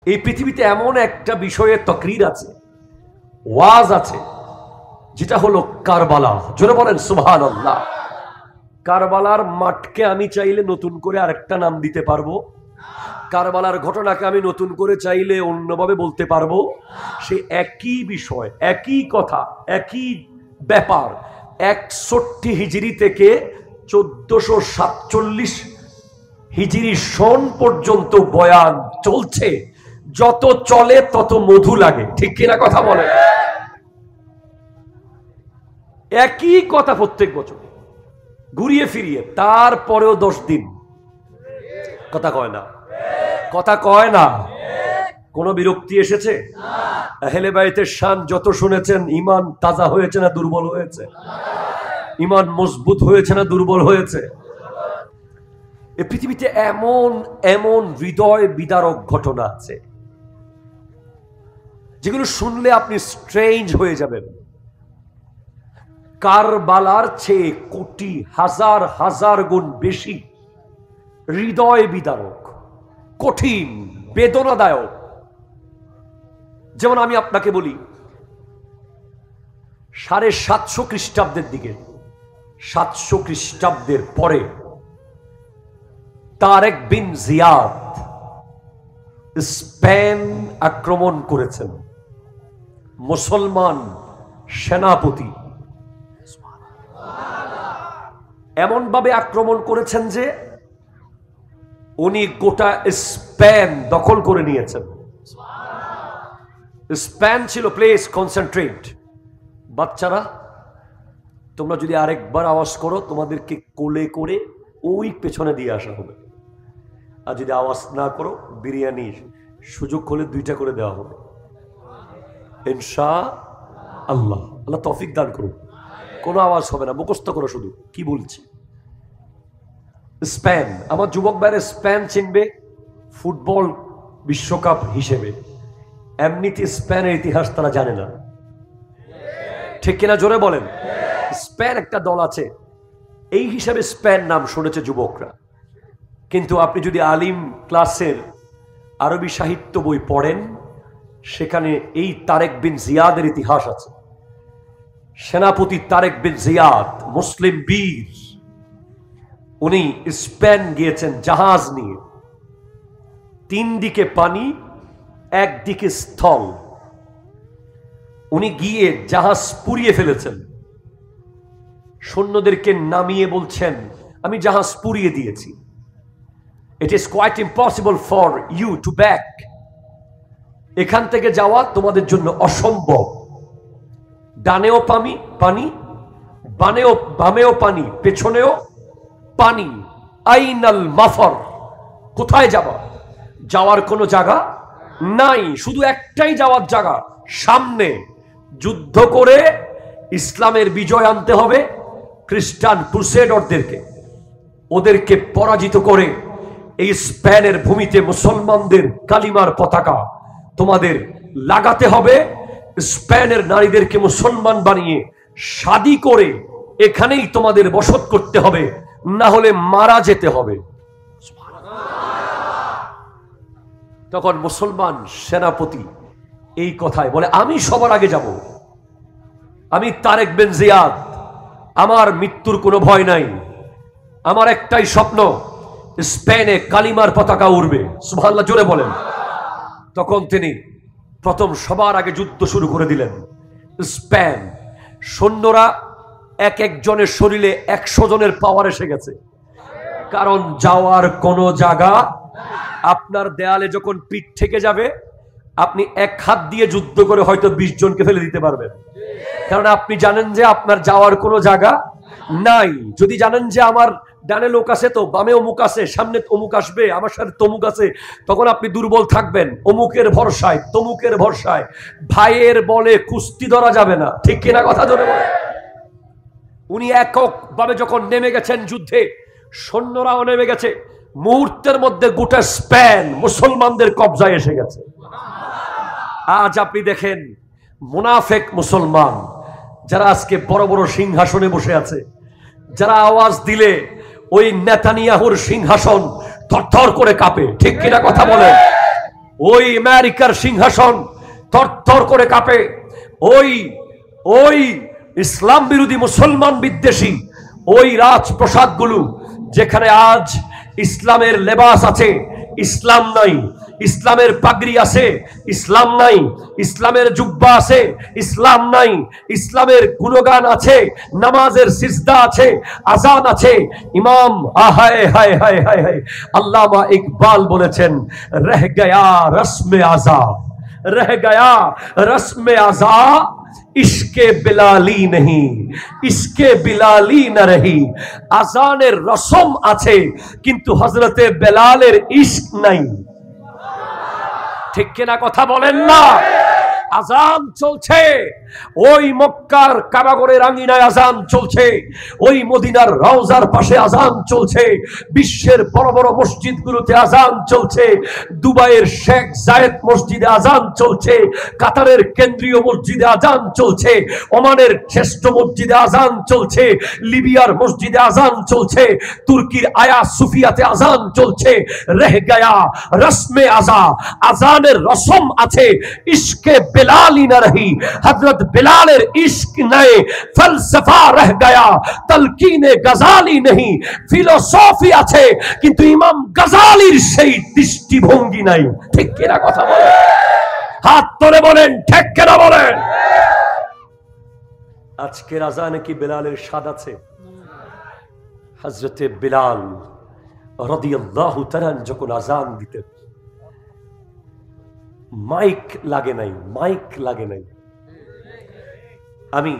এই পৃথিবীতে এমন একটা বিষয়ে তাকরীর আছে, ওয়াজ আছে, যেটা হলো কারবালা। জোরে বলেন সুবহানাল্লাহ। কারবালার মাঠকে আমি চাইলে নতুন করে আরেকটা নাম দিতে পারবো, কারবালার ঘটনাকে আমি নতুন করে চাইলে অন্যভাবে বলতে পারবো। সে একই বিষয়, একই কথা, একই ব্যাপার 61 হিজরি থেকে 1447 হিজরি সন পর্যন্ত বয়ান চলছে। যত চলে তত মধু লাগে, ঠিক কিনা কথা বলে? একই কথা প্রত্যেক বছর ঘুরিয়ে ফিরিয়ে, তারপরেও 10 দিন কথা কয় না, কথা কয় না। কোন বিরক্তি এসেছে? আহলে বাইতের শান যত শুনেছেন, ইমান তাজা হয়েছে না দুর্বল হয়েছে? ইমান মজবুত হয়েছে না দুর্বল হয়েছে? এই পৃথিবীতে এমন এমন হৃদয় বিদারক ঘটনা আছে যেগুলো শুনলে আপনি স্ট্রেঞ্জ হয়ে যাবেন। কারবালার চেয়ে কোটি হাজার হাজার গুণ বেশি হৃদয় বিদারক, কঠিন, বেদনাদায়ক। যেমন আমি আপনাকে বলি, 750 খ্রিস্টাব্দের দিকে, 700 খ্রিস্টাব্দের পরে তারেক বিন জিয়াদ স্পেন আক্রমণ করেছেন। মুসলমান সেনাপতি এমন ভাবে আক্রমণ করেছেন যে উনি গোটা স্পেন দখল করে নিয়েছেন। স্পেন ছিল প্লেস কনসেন্ট্রেট। বাচ্চারা, তোমরা যদি আরেকবার আওয়াজ করো, তোমাদেরকে কোলে করে ওই পেছনে দিয়ে আসা হবে। আর যদি আওয়াজ না করো, বিরিয়ানির সুযোগ হলে 2টা করে দেওয়া হবে ইনশাআল্লাহ। আল্লাহ তৌফিক দান করুন। কোনো আওয়াজ হবে না, মুখস্থ করো শুধু কি বলছি। স্পেন, আমার যুবক ভাইরা স্পেন চিনবে ফুটবল বিশ্বকাপ হিসেবে। এমনিতে স্পেনের ইতিহাস তারা জানে না, ঠিক কিনা? জোরে বলেন। স্পেন একটা দল আছে, এই হিসাবে স্পেন নাম শুনেছে যুবকরা। কিন্তু আপনি যদি আলিম ক্লাসের আরবি সাহিত্য বই পড়েন, সেখানে এই তারেক বিন জিয়াদের ইতিহাস আছে। সেনাপতি তারেক বিন জিয়াদ মুসলিম বীর, উনি স্পেন গিয়েছেন জাহাজ নিয়ে। 3 দিকে পানি, একদিকে স্থল। উনি গিয়ে জাহাজ পুড়িয়ে ফেলেছেন। সৈন্যদেরকে নামিয়ে বলছেন, আমি জাহাজ পুড়িয়ে দিয়েছি। It is quite impossible for you to back. এখান থেকে যাওয়া তোমাদের জন্য অসম্ভব। ডানেও পানি, বামেও পানি, পেছনেও পানি। আইনাল মাফর, কোথায় যাবা? যাওয়ার কোনো জায়গা নাই, শুধু একটাই যাওয়ার জায়গা, সামনে। যুদ্ধ করে ইসলামের বিজয় আনতে হবে। খ্রিস্টান ক্রুসেডারদেরকে, ওদেরকে পরাজিত করে এই স্পেনের ভূমিতে মুসলমানদের কালিমার পতাকা তোমাদের লাগাতে হবে। স্পেনের নারীদেরকে মুসলমান বানিয়ে শাদী করে এখানেই তোমাদের বসত করতে হবে, না হলে মারা যেতে হবে। তখন মুসলমান সেনাপতি এই কথায় বলে, আমি সবার আগে যাব। আমি তারেক বিন জিয়াদ, আমার মৃত্যুর কোনো ভয় নাই। আমার একটাই স্বপ্ন, স্পেনে কালিমার পতাকা উড়বে। সুবহানাল্লাহ, জোরে বলেন। তখন তিনি প্রথম সবার আগে যুদ্ধ শুরু করে দিলেন। স্পেন সৈন্যরা এক একজনের শরীরে 100 জনের পাওয়ার এসে গেছে, কারণ যাওয়ার কোনো জায়গা। আপনার দেয়ালে যখন পিঠ থেকে যাবে, আপনি এক হাত দিয়ে যুদ্ধ করে হয়তো 20 জনকে ফেলে দিতে পারবেন, কারণ আপনি জানেন যে আপনার যাওয়ার কোনো জায়গা নাই। যদি জানেন যে আমার ডানে লোক আছে, তো বামে অমুক আছে, সামনে অমুক আসবে, আমার সাথে তমুক আছে, তখন আপনি দুর্বল থাকবেন অমুকের ভরসায়, তমুকের ভরসায়। ভাইয়ের বলে কুস্তি ধরা যাবে না, ঠিক কিনা কথা জোরে বলে। উনি এককভাবে যখন নেমে গেছেন যুদ্ধে, সৈন্যরাও নেমে গেছে। মুহূর্তের মধ্যে গোটা স্পেন মুসলমানদের কবজায় এসে গেছে। আজ আপনি দেখেন মুনাফেক মুসলমান, যারা আজকে বড় বড় সিংহাসনে বসে আছে, যারা আওয়াজ দিলে ওই নেতানিয়াহুর সিংহাসন থরথর করে কাঁপে, ঠিক কিনা কথা বলে। ওই আমেরিকার সিংহাসন থরথর করে কাঁপে। ওই ওই ইসলাম বিরোধী মুসলমান বিদ্বেষী ওই রাজপ্রাসাদগুলো, যেখানে আজ ইসলামের লেবাস আছে, ইসলাম নাই। ইসলামের পাগড়ি আছে, ইসলাম নাই। ইসলামের জুব্বা আছে, ইসলাম নাই। ইসলামের গুণগান আছে, নামাজের সিজদা আছে, আজান আছে। ইমাম আহায় হায় হায় হায় হায়, আল্লামা ইকবাল বলেছেন, রহ গয়া রসমে আজা, রহ গয়া রসমে আজা, ইশকে বিলালি नहीं, ইশকে বিলালি না রহি। আজানের রসম আছে, কিন্তু হযরতে বেলালের ইশক নাই। ঠিক কিনা কথা বলেন না? আজান চলছে, ওই মক্কার কাবাগরের আঙ্গিনায় আজান চলছে, ওই মদিনার রওজার পাশে আজান চলছে, বিশ্বের বড় বড় মসজিদগুলোতে আজান চলছে, দুবাইয়ের শেখ জায়েদ মসজিদে আজান চলছে, কাতারের কেন্দ্রীয় মসজিদে আজান চলছে, ওমানের শ্রেষ্ঠ মসজিদে আজান চলছে, লিবিয়ার মসজিদে আজান চলছে, তুর্কির আয়া সুফিয়াতে আজান চলছে। রহ গয়া রসমে আজা, আজানের রসম আছে, ইশকে বেলালি না রহি। হযরত বেলালের ইশক নাই, ফলসফা রহ গয়া, তলকিনে গজালি नहीं। ফিলোসফি আছে, কিন্তু ইমাম গজালির সেই দৃষ্টিভঙ্গি নাই। ঠিক কিনা কথা বলেন? হাত তুলে বলেন ঠিক কিনা বলেন? আজকের আজানে কি বেলালের স্বাদ আছে? হযরতে বেলাল রাদিয়াল্লাহু তাআলা যখন আজান দিতেন, মাইক লাগে নাই, মাইক লাগে নাই। আমি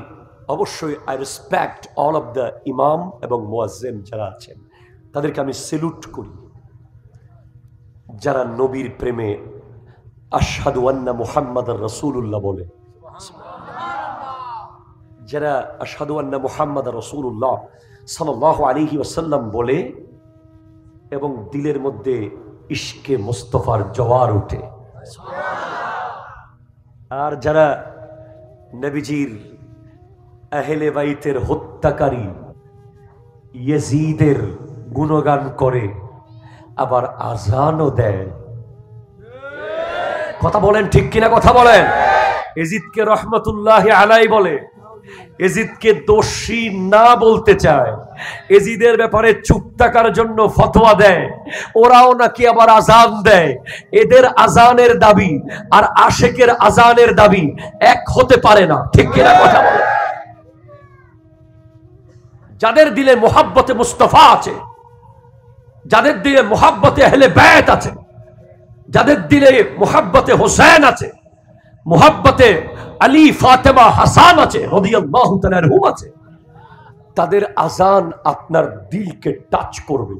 অবশ্যই I respect all of the ইমাম এবং মুয়াজ্জিন যারা আছেন, তাদেরকে আমি সেলুট করি। যারা নবীর প্রেমে আশহাদু আন্না মুহাম্মাদার রাসূলুল্লাহ বলে, যারা আশহাদু আন্না মুহাম্মাদার রাসূলুল্লাহ সাল্লাল্লাহু আলাইহি ওয়াসাল্লাম বলে এবং দিলের মধ্যে ইশকে মুস্তাফার জোয়ার ওঠে। আর যারা নবীজির আহলে বাইতের হত্যাকারী ইয়াজিদের গুণগান করে, আবার আজানও দেয়। কথা বলেন ঠিক কিনা কথা বলেন? ইয়াজিদকে রহমতুল্লাহি আলাইহি বলে, ইয়াজিদকে দোষী না বলতে চায়, ইয়াজিদের ব্যাপারে চুপ থাকার জন্য ফতোয়া দেয়। ওরাও নাকি আবার আজান দেয়। এদের আজানের দাবি আর আশেকের আজানের দাবি এক হতে পারে না। ঠিক কিনা কথা বলে? যাদের দিলে মুহাব্বতে মুস্তাফা আছে, যাদের দিলে মুহাব্বতে আহলে বাইত আছে, যাদের দিলে মুহাব্বতে হোসেন আছে, মুহাব্বতে আলী ফাতেমা হাসান আছে, রাদিয়াল্লাহু তাআলা আনহুম আছে, তাদের আজান আপনার দিলকে টাচ করবে।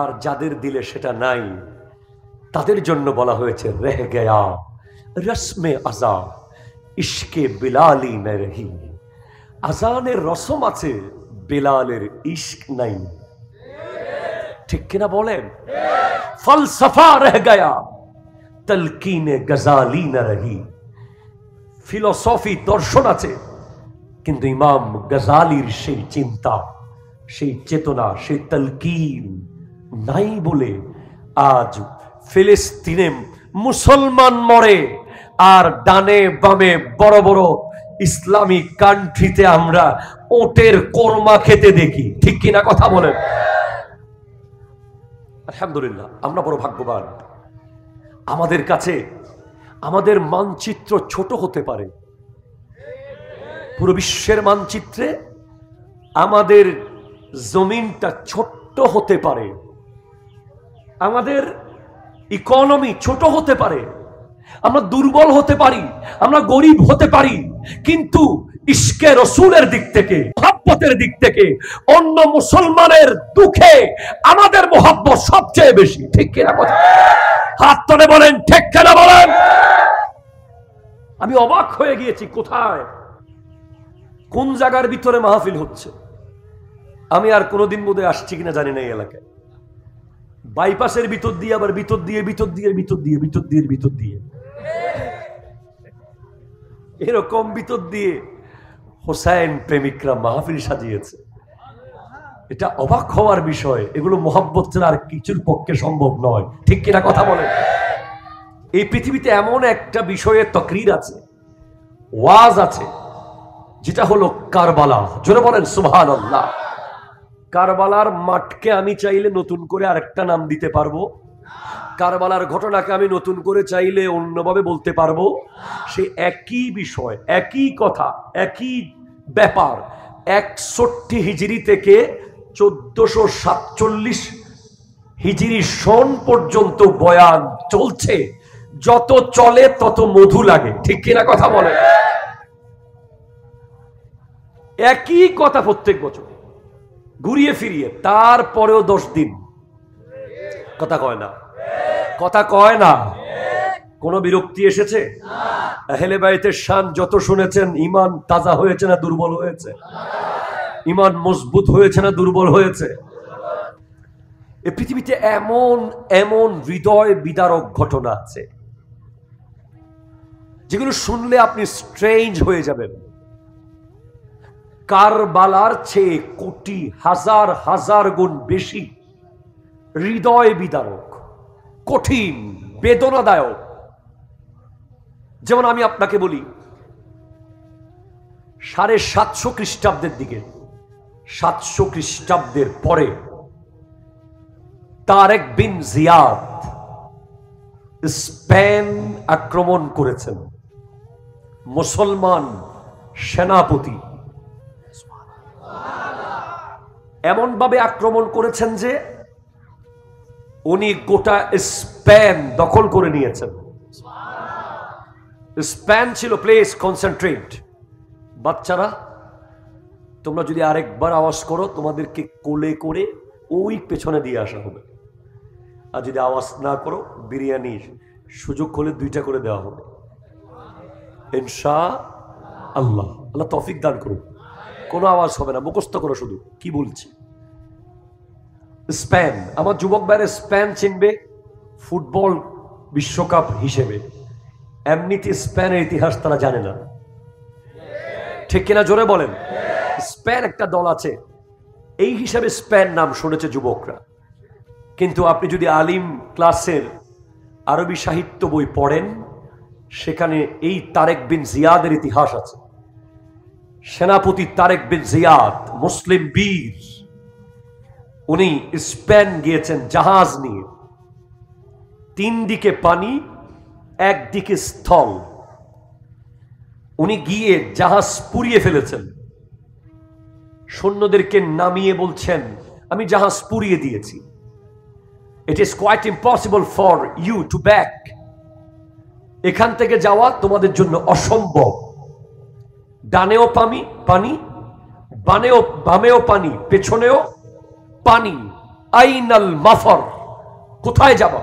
আর যাদের দিলে সেটা নাই, তাদের জন্য বলা হয়েছে রহ গয়া রসমে আজা, ইশকে বিলালি না রহি। আজানের রসম আছে, বেলালের ইশক নাই। ঠিক কিনা বলেন? ফলসফা রহ গয়া, তলকিনে গজালি না রহি। ফিলোসফি দর্শন আছে, কিন্তু ইমাম গজালির সেই চিন্তা, সেই চেতনা, সেই তলকিন নাই বলে আজ ফিলিস্তিনে মুসলমান মরে, আর ডানে বামে বড় বড় ইসলামিক কান্ট্রিতে আমরা ওটের কোরমা খেতে দেখি। ঠিক কিনা কথা বলেন? আলহামদুলিল্লাহ, আমরা বড় ভাগ্যবান। আমাদের কাছে আমাদের মানচিত্র ছোট হতে পারে, পুরো বিশ্বের মানচিত্রে আমাদের জমিনটা ছোট্ট হতে পারে, আমাদের ইকোনমি ছোট হতে পারে, আমরা দুর্বল হতে পারি, আমরা গরিব হতে পারি, কিন্তু ইশকে রসুলের দিক থেকে, মুহাব্বতের দিক থেকে অন্য মুসলমানের দুঃখে আমাদের মুহাব্বত সবচেয়ে বেশি। ঠিক কিনা কথা? হাত তুলে বলেন ঠিক কিনা বলেন? আমি অবাক হয়ে গিয়েছি, কোথায় কোন জায়গার ভিতরে মাহফিল হচ্ছে। আমি আর কোনোদিন বোধহয় আসছি কিনা জানি না এই এলাকায়। বাইপাসের ভিতর দিয়ে, আবার ভিতর দিয়ে, ভিতর দিয়ে, ভিতর দিয়ে, ভিতর দিয়ে, ভিতর দিয়ে, এরকম ভিতর দিয়ে হোসাইন প্রেমিকরা মাহফিল সাজিয়েছে। এটা অবাক হওয়ার বিষয়। এগুলো মোহাব্বত ছাড়া আর কিছুর পক্ষে সম্ভব নয়, ঠিক কিনা কথা বলেন? এই পৃথিবীতে এমন একটা বিষয়ে তাকরীর আছে, ওয়াজ আছে, যেটা হলো কারবালা। জোরে বলেন সুবহানাল্লাহ। কারবালার মাঠকে আমি চাইলে নতুন করে আরেকটা নাম দিতে পারবো, কারবালার ঘটনাকে আমি নতুন করে চাইলে অন্যভাবে বলতে পারবো। সে একই বিষয়, একই কথা, একই ব্যাপার 61 হিজরি থেকে 1447 হিজরি সন পর্যন্ত বয়ান চলছে। যত চলে তত মধু লাগে, ঠিক কিনা কথা বলে? একই কথা প্রত্যেক বছর ঘুরিয়ে ফিরিয়ে, তারপরেও 10 দিন কথা কয় না, কথা কয় না। কোন বিরক্তি এসেছে? আহলে বাইতের শান যত শুনেছেন, ইমান তাজা হয়েছে না দুর্বল হয়েছে? ইমান মজবুত হয়েছে না দুর্বল হয়েছে? এই পৃথিবীতে এমন এমন হৃদয় বিদারক ঘটনা আছে যেগুলো শুনলে আপনি স্ট্রেঞ্জ হয়ে যাবেন। কারবালার চেয়ে কোটি হাজার হাজার গুণ বেশি হৃদয় বিদারক, কঠিন, বেদনাদায়ক। যেমন আমি আপনাকে বলি, 750 খ্রিস্টাব্দের দিকে, 700 খ্রিস্টাব্দের পরে তারেক বিন জিয়াদ স্পেন আক্রমণ করেছেন। মুসলমান সেনাপতি এমন ভাবে আক্রমণ করেছেন যে উনি গোটা স্পেন দখল করে নিয়েছেন। স্পেন ছিল প্লেস কনসেন্ট্রেট। বাচ্চারা, তোমরা যদি আরেকবার আওয়াজ করো, তোমাদেরকে কোলে করে ওই পেছনে দিয়ে আসা হবে। আর যদি আওয়াজ না করো, বিরিয়ানির সুযোগ হলে 2টা করে দেওয়া হবে ইনশাআল্লাহ। আল্লাহ তৌফিক দান করুন। কোনো আওয়াজ হবে না, মুখস্থ করো শুধু কি বলছি। স্পেন, আমার যুবক ভাইরা স্পেন চিনবে ফুটবল বিশ্বকাপ হিসেবে। এমনিতে স্পেনের ইতিহাস তারা জানে না, ঠিক কিনা জোরে বলেন? স্পেন একটা দল আছে, এই হিসাবে স্পেন নাম শুনেছে যুবকরা। কিন্তু আপনি যদি আলিম ক্লাসের আরবি সাহিত্য বই পড়েন, সেখানে এই তারেক বিন জিয়াদের ইতিহাস আছে। সেনাপতি তারেক বিন জিয়াদ মুসলিম বীর, উনি স্পেন গিয়েছেন জাহাজ নিয়ে। 3 দিকে পানি, একদিকে স্থল। উনি গিয়ে জাহাজ পুড়িয়ে ফেলেছেন। সৈন্যদেরকে নামিয়ে বলছেন, আমি জাহাজ পুড়িয়ে দিয়েছি। It is quite impossible for you to back. এখান থেকে যাওয়া তোমাদের জন্য অসম্ভব। ডানেও পানি, বামেও পানি, পেছনেও পানি। আইনাল মাফর, কোথায় যাবা?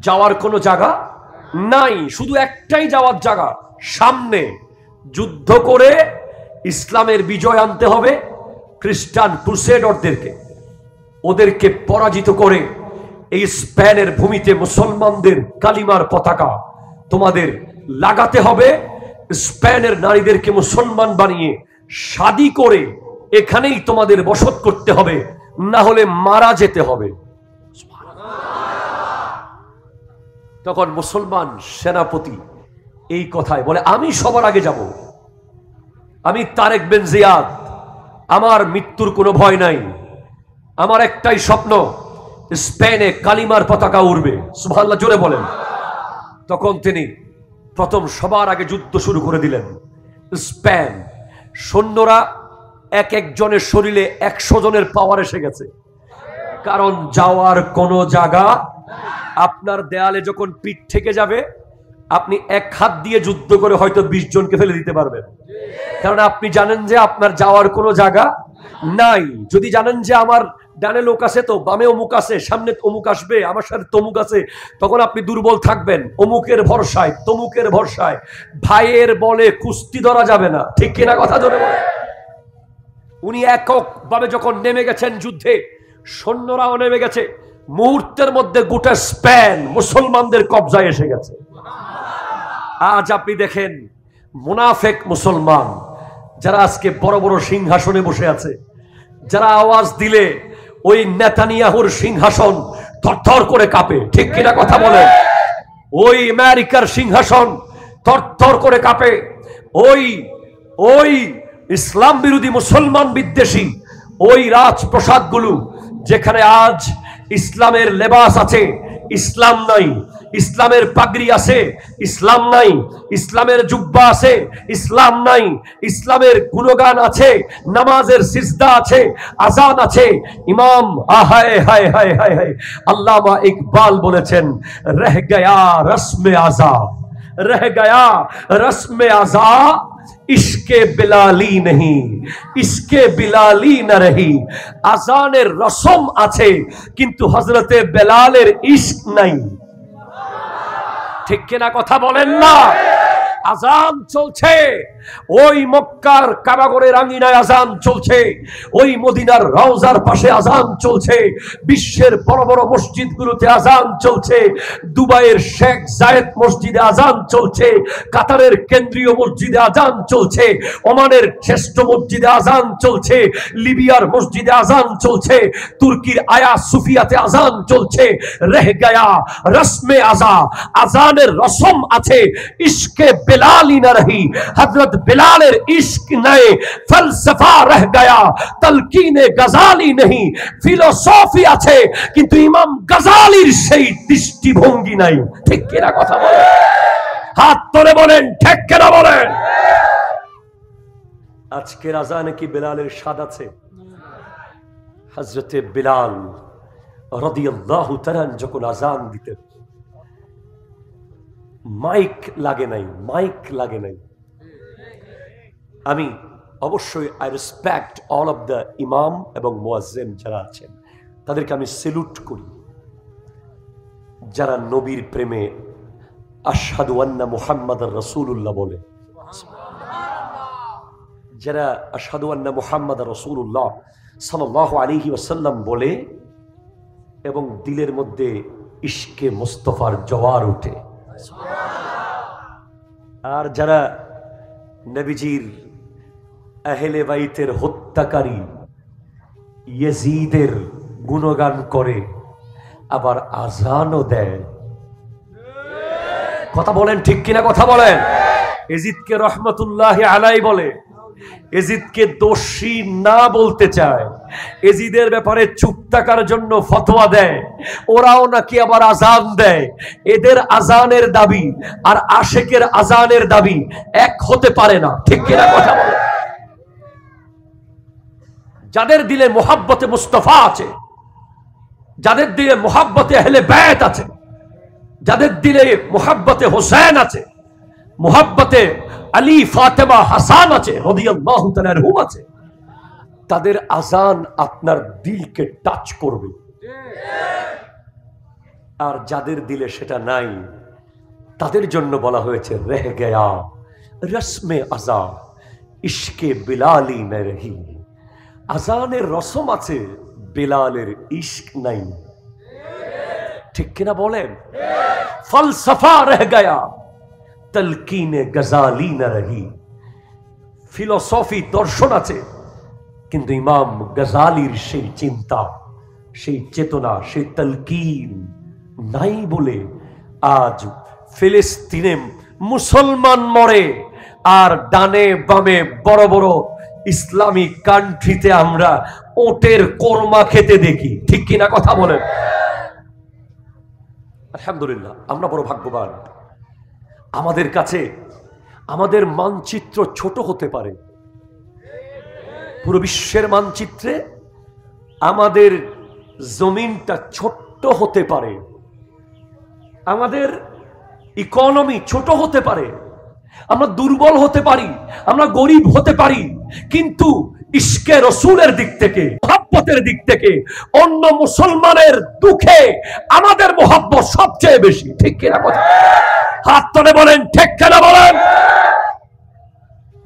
যাওয়ার কোনো জায়গা নাই, শুধু একটাই যাওয়ার জায়গা, সামনে। যুদ্ধ করে ইসলামের বিজয় আনতে হবে। খ্রিস্টান ক্রুসেডারদেরকে, ওদেরকে পরাজিত করে এই স্পেনের ভূমিতে মুসলমানদের কালিমার পতাকা তোমাদের লাগাতে হবে। স্পেনের নারীদেরকে মুসলমান বানিয়ে শাদী করে এখানেই তোমাদের বসত করতে হবে, না হলে মারা যেতে হবে। তখন মুসলমান সেনাপতি এই কথায় বলে, আমি সবার আগে যাব, আমি তারেক বিন জিয়াদ, আমার মৃত্যুর কোনো ভয় নাই, আমার একটাই স্বপ্ন, স্পেনে কালিমার পতাকা উড়বে। সুবহানাল্লাহ জোরে বলেন। তখন তিনি প্রথম সবার আগে যুদ্ধ শুরু করে দিলেন। স্পেন সৈন্যরা এক একজনের শরীরে 100 জনের পাওয়ার এসে গেছে, কারণ যাওয়ার কোনো জায়গা। আপনার দেয়ালে যখন পিঠ থেকে যাবে, আপনি এক হাত দিয়ে যুদ্ধ করে হয়তো 20 জনকে ফেলে দিতে পারবেন, কারণ আপনি জানেন যে আপনার যাওয়ার কোনো জায়গা নাই। যদি জানেন যে আমার ডানে লোক আছে, তো বামে অমুক আছে, সামনে অমুক আসবে, আমার সাথে তমুক আছে, তখন আপনি দুর্বল থাকবেন অমুকের ভরসায়, তমুকের ভরসায়। ভাইয়ের বলে কুস্তি ধরা যাবে না, ঠিক কিনা কথা জোরে বলে। উনি এককভাবে যখন নেমে গেছেন যুদ্ধে, সৈন্যরাও নেমে গেছে। মুহূর্তের মধ্যে গোটা স্পেন মুসলমানদের কবজায় এসে গেছে। আজ আপনি দেখেন মুনাফেক মুসলমান যারা আজকে বড় বড় সিংহাসনে বসে আছে, যারা আওয়াজ দিলে ওই নেতানিয়াহুর সিংহাসন থরথর করে কাঁপে, ঠিক কিনা কথা বলে? ওই আমেরিকার সিংহাসন থরথর করে কাঁপে। ওই ওই ইসলাম বিরোধী মুসলমান বিদ্বেষী ওই রাজপ্রসাদগুলো, যেখানে আজ ইসলামের লেবাস আছে, ইসলাম নাই, ইসলামের পাগড়ি আছে, ইসলাম নাই, ইসলামের জুব্বা আছে, ইসলাম নাই, ইসলামের গুণগান আছে, নামাজের সিজদা আছে, আজান আছে, ইমাম আহায় হায় হায় হায় হায়, আল্লামা ইকবাল বলেছেন, রহ গয়া রসমে আজা, রহ গয়া রসমে আজা, ইশকে বিলালি नहीं, ইশকে বিলালি না রহি। আজানের রসম আছে কিন্তু হযরতে বেলালের ইশক নাই, ঠিক কিনা কথা বলেন না? আজান চলছে, ওই মক্কার কাবাগরের আঙ্গিনায় আজান চলছে, ওই মদিনার রওজার পাশে আজান চলছে, বিশ্বের বড় বড় মসজিদগুলোতে আজান চলছে, দুবাইয়ের শেখ জায়েদ মসজিদে আজান চলছে, কাতারের কেন্দ্রীয় মসজিদে আজান চলছে, ওমানের শ্রেষ্ঠ মসজিদে আজান চলছে, লিবিয়ার মসজিদে আজান চলছে, তুর্কির আয়া সুফিয়াতে আজান চলছে। রহ গয়া রসমে আজা, আজানের রসম আছে, ইশকে বেলালি না রহি। হযরত বেলালের ইশক নাই, ফলসফা রহ গয়া, তলকিনে গজালি नहीं, ফিলোসফি আছে কিন্তু ইমাম গজালির সেই দৃষ্টিভঙ্গি নাই, ঠিক কিনা কথা বলেন? হাত তুলে বলেন ঠিক কিনা বলেন? আজকের আজানে কি বেলালের স্বাদ আছে? হযরতে বেলাল রাদিয়াল্লাহু তাআলা যখন আজান দিতেন, মাইক লাগে নাই, মাইক লাগে নাই। আমি অবশ্যই I respect all of the ইমাম এবং মুয়াজ্জিন যারা আছেন, তাদেরকে আমি সেলুট করি, যারা নবীর প্রেমে আশহাদু আন্না মুহাম্মাদার রাসূলুল্লাহ বলে, যারা আশহাদু আন্না মুহাম্মাদার রাসূলুল্লাহ সাল্লাল্লাহু আলাইহি ওয়াসাল্লাম বলে এবং দিলের মধ্যে ইশকে মুস্তাফার জোয়ার ওঠে। আর যারা নবীজির আহলে বাইতের হত্যাকারী ইয়াজিদের গুণগান করে, আবার আজানও দেয়, কথা বলেন ঠিক কিনা কথা বলেন? ইয়াজিদকে রহমতুল্লাহি আলাইহি বলে, ইয়াজিদকে দোষী না বলতে চায়, ইয়াজিদের ব্যাপারে চুপ থাকার জন্য ফতোয়া দেয়, ওরাও নাকি আবার আজান দেয়। এদের আজানের দাবি আর আশেকের আজানের দাবি এক হতে পারে না, ঠিক কিনা কথা বলে? যাদের দিলে মুহাব্বতে মুস্তাফা আছে, যাদের দিলে মুহাব্বতে আহলে বাইত আছে, যাদের দিলে মুহাব্বতে হোসেন আছে, মুহাব্বতে আলী ফাতেমা হাসান আছে, রাদিয়াল্লাহু তাআলা আনহুম আছে, তাদের আজান আপনার দিলকে টাচ করবে। আর যাদের দিলে সেটা নাই, তাদের জন্য বলা হয়েছে রহ গয়া রসমে আজা, ইশকে বিলালি না রহি। আজানের রসম আছে, বেলালের ইশক নাই, ঠিক কিনা বলেন? ফলসফা রহ গয়া, তলকিনে গজালি না রহি। ফিলোসফি দর্শন আছে কিন্তু ইমাম গজালির সেই চিন্তা, সেই চেতনা, সেই তলকিন নাই বলে আজ ফিলিস্তিনে মুসলমান মরে, আর ডানে বামে বড় বড় ইসলামিক কান্ট্রিতে আমরা ওটের কোরমা খেতে দেখি, ঠিক কিনা কথা বলেন? আলহামদুলিল্লাহ, আমরা বড় ভাগ্যবান। আমাদের কাছে আমাদের মানচিত্র ছোট হতে পারে, পুরো বিশ্বের মানচিত্রে আমাদের জমিনটা ছোট্ট হতে পারে, আমাদের ইকোনমি ছোট হতে পারে, আমরা দুর্বল হতে পারি, আমরা গরিব হতে পারি, কিন্তু ইশকে রসুলের দিক থেকে, মুহাব্বতের দিক থেকে অন্য মুসলমানের দুঃখে আমাদের মুহাব্বত সবচেয়ে বেশি, ঠিক কিনা কথা? হাত তুলে বলেন ঠিক কিনা বলেন?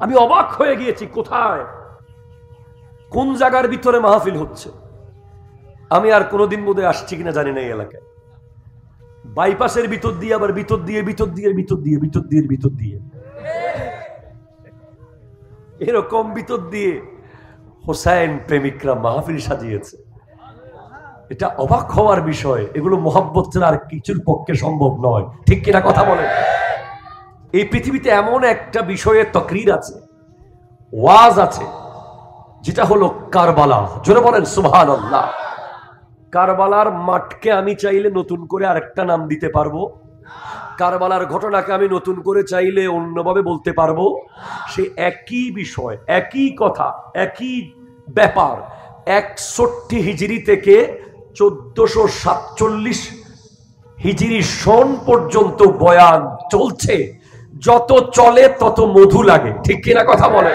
আমি অবাক হয়ে গিয়েছি, কোথায় কোন জায়গার ভিতরে মাহফিল হচ্ছে। আমি আর কোনোদিন বোধহয় আসছি কিনা জানি না এই এলাকায়। বাইপাসের ভিতর দিয়ে, আবার ভিতর দিয়ে, ভিতর দিয়ে, ভিতর দিয়ে, ভিতর দিয়ে, ভিতর দিয়ে, এরকম ভিতর দিয়ে হোসেন প্রেমিকরা মাহফিল সাজিয়েছে। এটা অবাক হওয়ার বিষয়। এগুলো মোহাব্বত ছাড়া আর কিছুর পক্ষে সম্ভব নয়, ঠিক কিনা কথা বলেন? এই পৃথিবীতে এমন একটা বিষয়ে তাকরীর আছে, ওয়াজ আছে, যেটা হলো কারবালা। জোরে বলেন সুবহানাল্লাহ। কারবালার মাঠকে আমি চাইলে নতুন করে আরেকটা নাম দিতে পারবো, কারবালার ঘটনাকে আমি নতুন করে চাইলে অন্যভাবে বলতে পারবো। সে একই বিষয়, একই কথা, একই ব্যাপার 61 হিজরি থেকে 1447 হিজরি সন পর্যন্ত বয়ান চলছে। যত চলে তত মধু লাগে, ঠিক কিনা কথা বলে?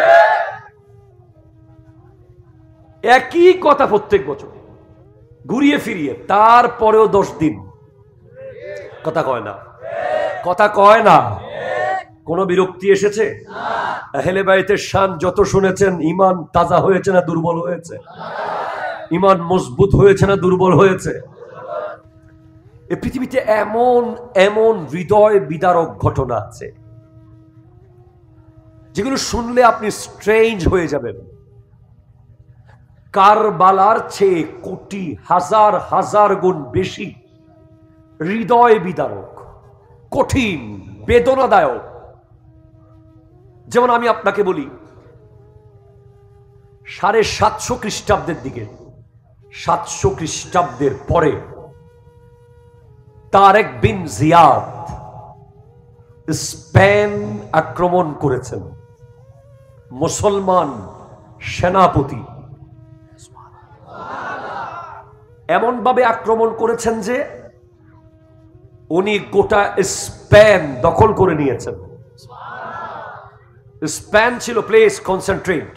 একই কথা প্রত্যেক বছর ঘুরিয়ে ফিরিয়ে, তারপরেও 10 দিন কথা কয় না, কথা কয় না। কোন বিরক্তি এসেছে? আহলে বাইতের শান যত শুনেছেন, ইমান তাজা হয়েছে না দুর্বল হয়েছে? ইমান মজবুত হয়েছে না দুর্বল হয়েছে? এই পৃথিবীতে এমন এমন হৃদয় বিদারক ঘটনা আছে যেগুলো শুনলে আপনি স্ট্রেঞ্জ হয়ে যাবেন। কারবালার চেয়ে কোটি হাজার হাজার গুণ বেশি হৃদয় বিদারক, কঠিন, বেদনাদায়ক। যেমন আমি আপনাকে বলি, 750 খ্রিস্টাব্দের দিকে, 700 খ্রিস্টাব্দের পরে তারেক বিন জিয়াদ স্পেন আক্রমণ করেছেন। মুসলমান সেনাপতি এমন ভাবে আক্রমণ করেছেন যে উনি গোটা স্পেন দখল করে নিয়েছেন। স্পেন ছিল প্লেস কনসেন্ট্রেট।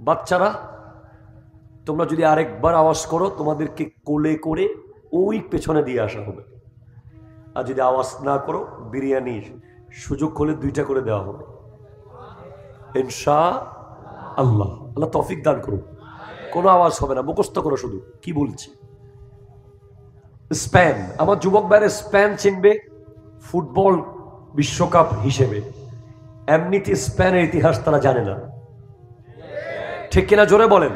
বাচ্চারা, তোমরা যদি আরেকবার আওয়াজ করো, তোমাদেরকে কোলে করে ওই পেছনে দিয়ে আসা হবে। আর যদি আওয়াজ না করো, বিরিয়ানির সুযোগ হলে 2টা করে দেওয়া হবে ইনশাআল্লাহ। আল্লাহ তৌফিক দান করুন। কোনো আওয়াজ হবে না, মুখস্থ করো শুধু কি বলছি। স্পেন, আমার যুবক ভাইরা স্পেন চিনবে ফুটবল বিশ্বকাপ হিসেবে। এমনিতে স্পেনের ইতিহাস তারা জানে না, ঠিক কিনা জোরে বলেন?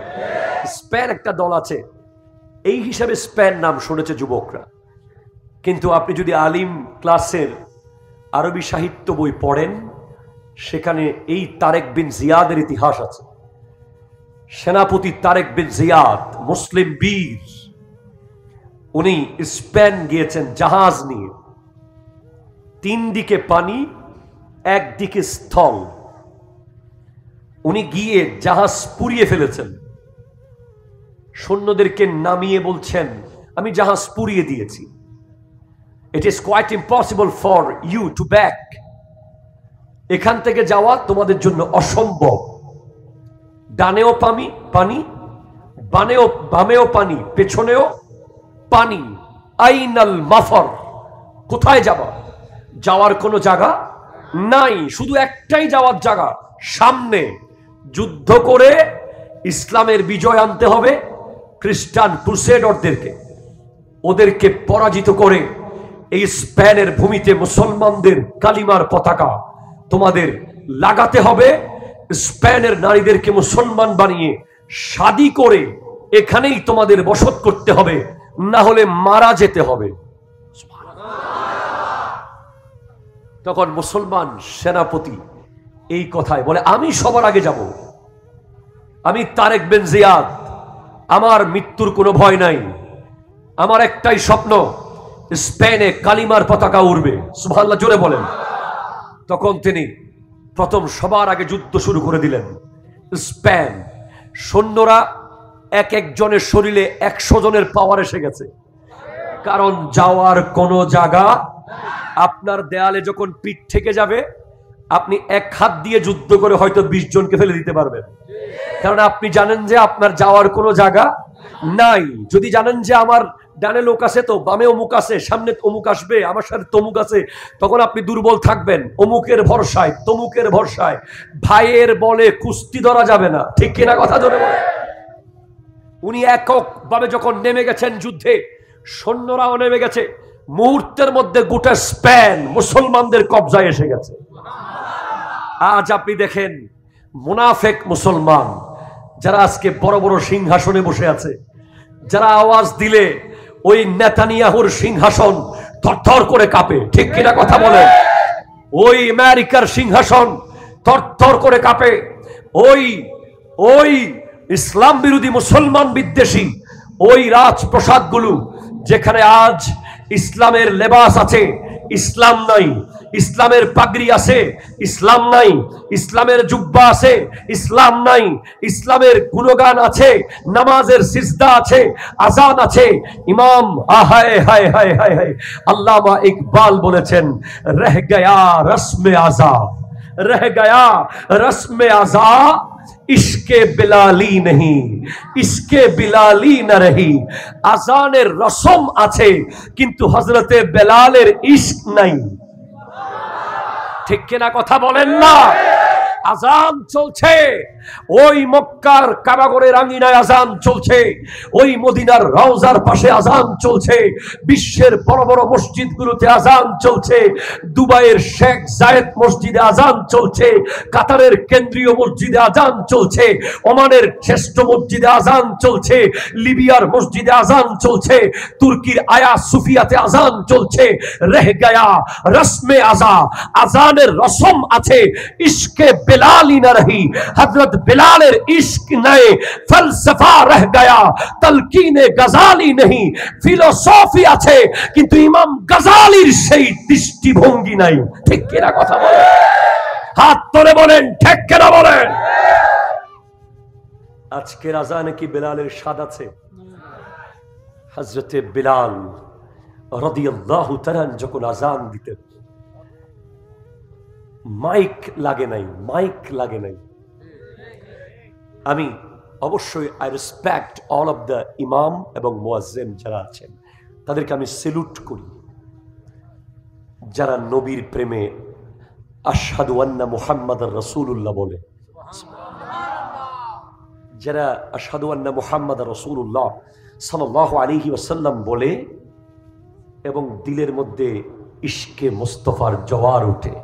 স্পেন একটা দল আছে, এই হিসাবে স্পেন নাম শুনেছে যুবকরা। কিন্তু আপনি যদি আলিম ক্লাসের আরবি সাহিত্য বই পড়েন, সেখানে এই তারেক বিন জিয়াদের ইতিহাস আছে। সেনাপতি তারেক বিন জিয়াদ মুসলিম বীর, উনি স্পেন গিয়েছেন জাহাজ নিয়ে। 3 দিকে পানি, একদিকে স্থল। উনি গিয়ে জাহাজ পুড়িয়ে ফেলেছেন। সৈন্যদেরকে নামিয়ে বলছেন, আমি জাহাজ পুড়িয়ে দিয়েছি। It is quite impossible for you to back. এখান থেকে যাওয়া তোমাদের জন্য অসম্ভব। ডানেও পানি, বামেও পানি, পেছনেও পানি। আইনাল মাফর, কোথায় যাবা? যাওয়ার কোনো জায়গা নাই, শুধু একটাই যাওয়ার জায়গা, সামনে। যুদ্ধ করে ইসলামের বিজয় আনতে হবে। খ্রিস্টান ক্রুসেডারদেরকে, ওদেরকে পরাজিত করে এই স্পেনের ভূমিতে মুসলমানদের কালিমার পতাকা তোমাদের লাগাতে হবে। স্পেনের নারীদেরকে মুসলমান বানিয়ে শাদী করে এখানেই তোমাদের বসত করতে হবে, না হলে মারা যেতে হবে। তখন মুসলমান সেনাপতি এই কথায় বলে, আমি সবার আগে যাব। আমি তারেক বিন জিয়াদ, আমার মৃত্যুর কোনো ভয় নাই। আমার একটাই স্বপ্ন, স্পেনে কালিমার পতাকা উড়বে। সুবহানাল্লাহ জোরে বলেন। তখন তিনি প্রথম সবার আগে যুদ্ধ শুরু করে দিলেন। স্পেন সৈন্যরা এক একজনের শরীরে 100 জনের পাওয়ার এসে গেছে, কারণ যাওয়ার কোনো জায়গা। আপনার দেয়ালে যখন পিঠ থেকে যাবে, আপনি এক হাত দিয়ে যুদ্ধ করে হয়তো 20 জনকে ফেলে দিতে পারবেন, কারণ আপনি জানেন যে আপনার যাওয়ার কোনো জায়গা নাই। যদি জানেন যে আমার ডানে লোক আছে, তো বামে অমুক আছে, সামনে অমুক আসবে, আমার সাথে তমুক আছে, তখন আপনি দুর্বল থাকবেন অমুকের ভরসায়, তমুকের ভরসায়। ভাইয়ের বলে কুস্তি ধরা যাবে না, ঠিক কিনা কথা জোরে বলে। উনি এককভাবে যখন নেমে গেছেন যুদ্ধে, সৈন্যরাও নেমে গেছে। মুহূর্তের মধ্যে গোটা স্পেন মুসলমানদের কবজায় এসে গেছে। আজ আপনি দেখেন মুনাফেক মুসলমান যারা আজকে বড় বড় সিংহাসনে বসে আছে, যারা আওয়াজ দিলে ওই নেতানিয়াহুর সিংহাসন থরথর করে কাঁপে, ঠিক কিনা কথা বলে? ওই আমেরিকার সিংহাসন থরথর করে কাঁপে। ওই ওই ইসলাম বিরোধী মুসলমান বিদ্বেষী ওই রাজপ্রসাদগুলো, যেখানে আজ ইসলামের লেবাস আছে, ইসলাম নাই, ইসলামের পাগড়ি আছে, ইসলাম নাই, ইসলামের জুব্বা আছে, ইসলাম নাই, ইসলামের গুণগান আছে, নামাজের সিজদা আছে, আজান আছে, ইমাম আহায় হায় হায় হায় হায়, আল্লামা ইকবাল বলেছেন, রহ গয়া রসমে আজা, রহ গয়া রসমে আজা, ইশকে বিলালি नहीं, ইশকে বিলালি না রহি। আজানের রসম আছে কিন্তু হযরতে বেলালের ইশক নাই, ঠিক কিনা কথা বলেন না? আজান চলছে, ওই মক্কার কাবাগরের আঙ্গিনায় আজান চলছে, ওই মদিনার রওজার পাশে আজান চলছে, বিশ্বের বড় বড় মসজিদগুলোতে আজান চলছে, দুবাইয়ের শেখ জায়েদ মসজিদে আজান চলছে, কাতারের কেন্দ্রীয় মসজিদে আজান চলছে, ওমানের শ্রেষ্ঠ মসজিদে আজান চলছে, লিবিয়ার মসজিদে আজান চলছে, তুর্কির আয়া সুফিয়াতে আজান চলছে। রহ গয়া রসমে আজা, আজানের রসম আছে, ইশকে বেলালি না রহি। হযরত বেলালের ইশক নাই, ফলসফা রহ গয়া, তলকিনে গজালি नहीं, ফিলোসফি আছে কিন্তু ইমাম গজালির সেই দৃষ্টিভঙ্গি নাই, ঠিক কিনা কথা বলেন? হাত তুলে বলেন ঠিক কিনা বলেন? আজকের আজানে কি বেলালের স্বাদ আছে? হযরতে বেলাল রাদিয়াল্লাহু তাআলা যখন আজান দিতেন, মাইক লাগে নাই, মাইক লাগে নাই। আমি অবশ্যই I respect all of the ইমাম এবং মুয়াজ্জিন যারা আছেন, তাদেরকে আমি সেলুট করি, যারা নবীর প্রেমে আশহাদু আন্না মুহাম্মাদার রাসূলুল্লাহ বলে, যারা আশহাদু আন্না মুহাম্মাদার রাসূলুল্লাহ সাল্লাল্লাহু আলাইহি ওয়াসাল্লাম বলে এবং দিলের মধ্যে ইশকে মুস্তাফার জোয়ার ওঠে।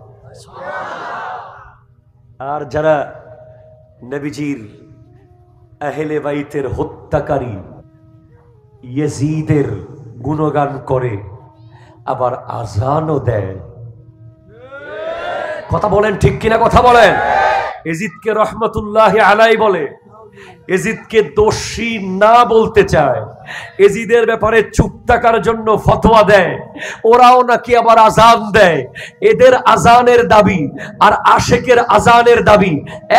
আর যারা নবীজির আহলে বাইতের হত্যাকারী ইয়াজিদের গুণগান করে, আবার আজানও দেয়, কথা বলেন ঠিক কিনা কথা বলেন? ইয়াজিদকে রহমতুল্লাহি আলাইহি বলে, ইয়াজিদকে দোষী না বলতে চায়, ইয়াজিদের ব্যাপারে চুপ থাকার জন্য ফতোয়া দেয়, ওরাও নাকি আবার আজান দেয়। এদের আজানের দাবি আর আশেকের আজানের দাবি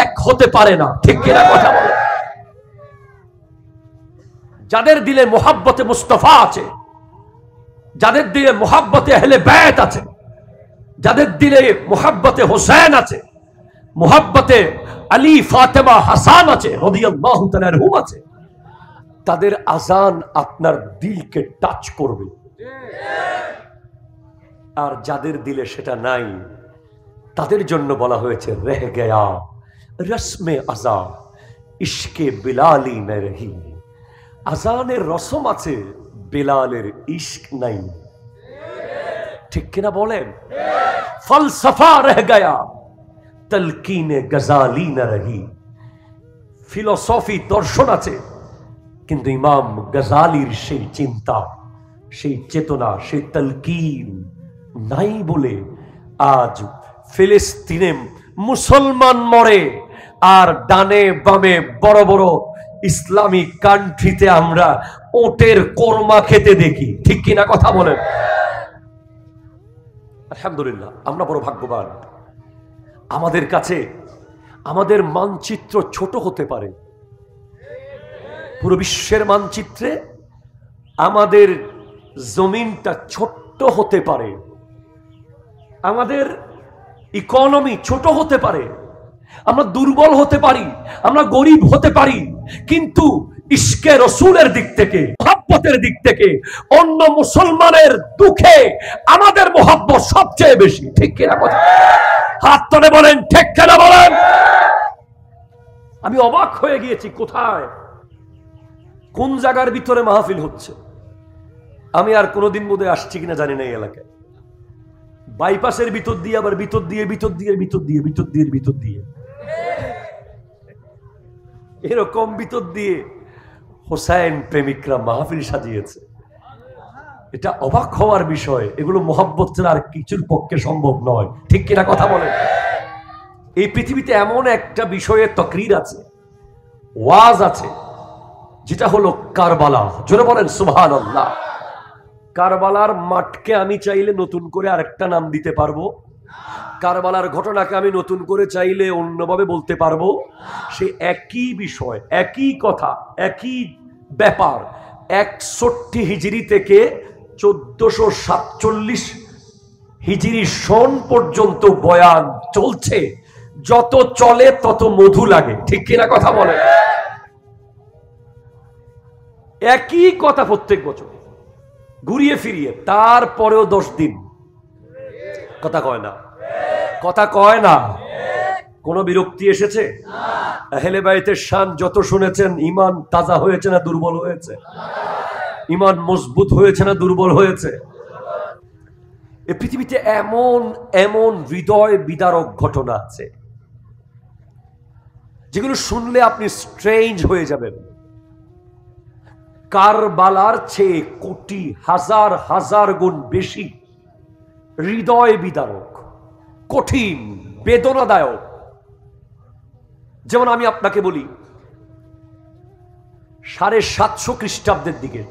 এক হতে পারে না, ঠিক কিনা কথা বলে? যাদের দিলে মুহাব্বতে মুস্তাফা আছে, যাদের দিলে মুহাব্বতে আহলে বাইত আছে, যাদের দিলে মুহাব্বতে হোসেন আছে, মুহাব্বতে আলী ফাতেমা হাসান আছে, রাদিয়াল্লাহু তাআলা আনহুম আছে, তাদের আজান আপনার দিলকে টাচ করবে। আর যাদের দিলে সেটা নাই, তাদের জন্য বলা হয়েছে রহ গয়া রসমে আজা, ইশকে বিলালি না রহি। আজানের রসম আছে, বেলালের ইশক নাই, ঠিক কিনা বলেন? ফলসফা রহ গয়া, তলকিনে গজালি না রহি। ফিলোসফি দর্শন আছে কিন্তু ইমাম গজালির সেই চিন্তা, সেই চেতনা, সেই তলকিন নাই বলে আজ ফিলিস্তিনে মুসলমান মরে, আর ডানে বামে বড় বড় ইসলামিক কান্ট্রিতে আমরা ওটের কোরমা খেতে দেখি, ঠিক কিনা কথা বলেন? আলহামদুলিল্লাহ, আমরা বড় ভাগ্যবান। আমাদের কাছে আমাদের মানচিত্র ছোট হতে পারে, পুরো বিশ্বের মানচিত্রে আমাদের জমিনটা ছোট্ট হতে পারে, আমাদের ইকোনমি ছোট হতে পারে, আমরা দুর্বল হতে পারি, আমরা গরিব হতে পারি, কিন্তু ইশকে রসুলের দিক থেকে, মুহাব্বতের দিক থেকে অন্য মুসলমানের দুঃখে আমাদের মুহাব্বত সবচেয়ে বেশি, ঠিক কিনা কথা? হাত তুলে বলেন ঠিক কিনা বলেন? আমি অবাক হয়ে গিয়েছি, কোথায় কোন জায়গার ভিতরে মাহফিল হচ্ছে। আমি আর কোনোদিন বোধহয় আসছি কিনা জানি না এই এলাকায়। বাইপাসের ভিতর দিয়ে, আবার ভিতর দিয়ে, ভিতর দিয়ে, ভিতর দিয়ে, ভিতর দিয়ে, ভিতর দিয়ে এরকম ভিতর দিয়ে হোসাইন প্রেমিকরা মাহফিল সাজিয়েছে। এটা অবাক হওয়ার বিষয়। এগুলো মোহাব্বত ছাড়া আর কিছুর পক্ষে সম্ভব নয়, ঠিক কিনা কথা বলেন? এই পৃথিবীতে এমন একটা বিষয়ে তকরির আছে, ওয়াজ আছে, যেটা হলো কারবালা। জোরে বলেন সুবহানাল্লাহ। কারবালার মাঠকে আমি চাইলে নতুন করে আরেকটা নাম দিতে পারবো, কারবালার ঘটনাকে আমি নতুন করে চাইলে অন্যভাবে বলতে পারবো। সে একই বিষয়, একই কথা, একই ব্যাপার 61 হিজরি থেকে 1447 হিজরি সন পর্যন্ত বয়ান চলছে। যত চলে তত মধু লাগে, ঠিক কিনা কথা বলে? একই কথা প্রত্যেক বছর ঘুরিয়ে ফিরিয়ে, তারপরেও 10 দিন কথা কয় না, কথা কয় না। কোন বিরক্তি এসেছে? আহলে বাইতের শান যত শুনেছেন, ইমান তাজা হয়েছে না দুর্বল হয়েছে? ইমান মজবুত হয়েছে না দুর্বল হয়েছে? এই পৃথিবীতে এমন এমন হৃদয় বিদারক ঘটনা আছে যেগুলো শুনলে আপনি স্ট্রেঞ্জ হয়ে যাবেন। কারবালার চেয়ে কোটি হাজার হাজার গুণ বেশি হৃদয় বিদারক, কঠিন, বেদনাদায়ক। যেমন আমি আপনাকে বলি, 750 খ্রিস্টাব্দের দিকে,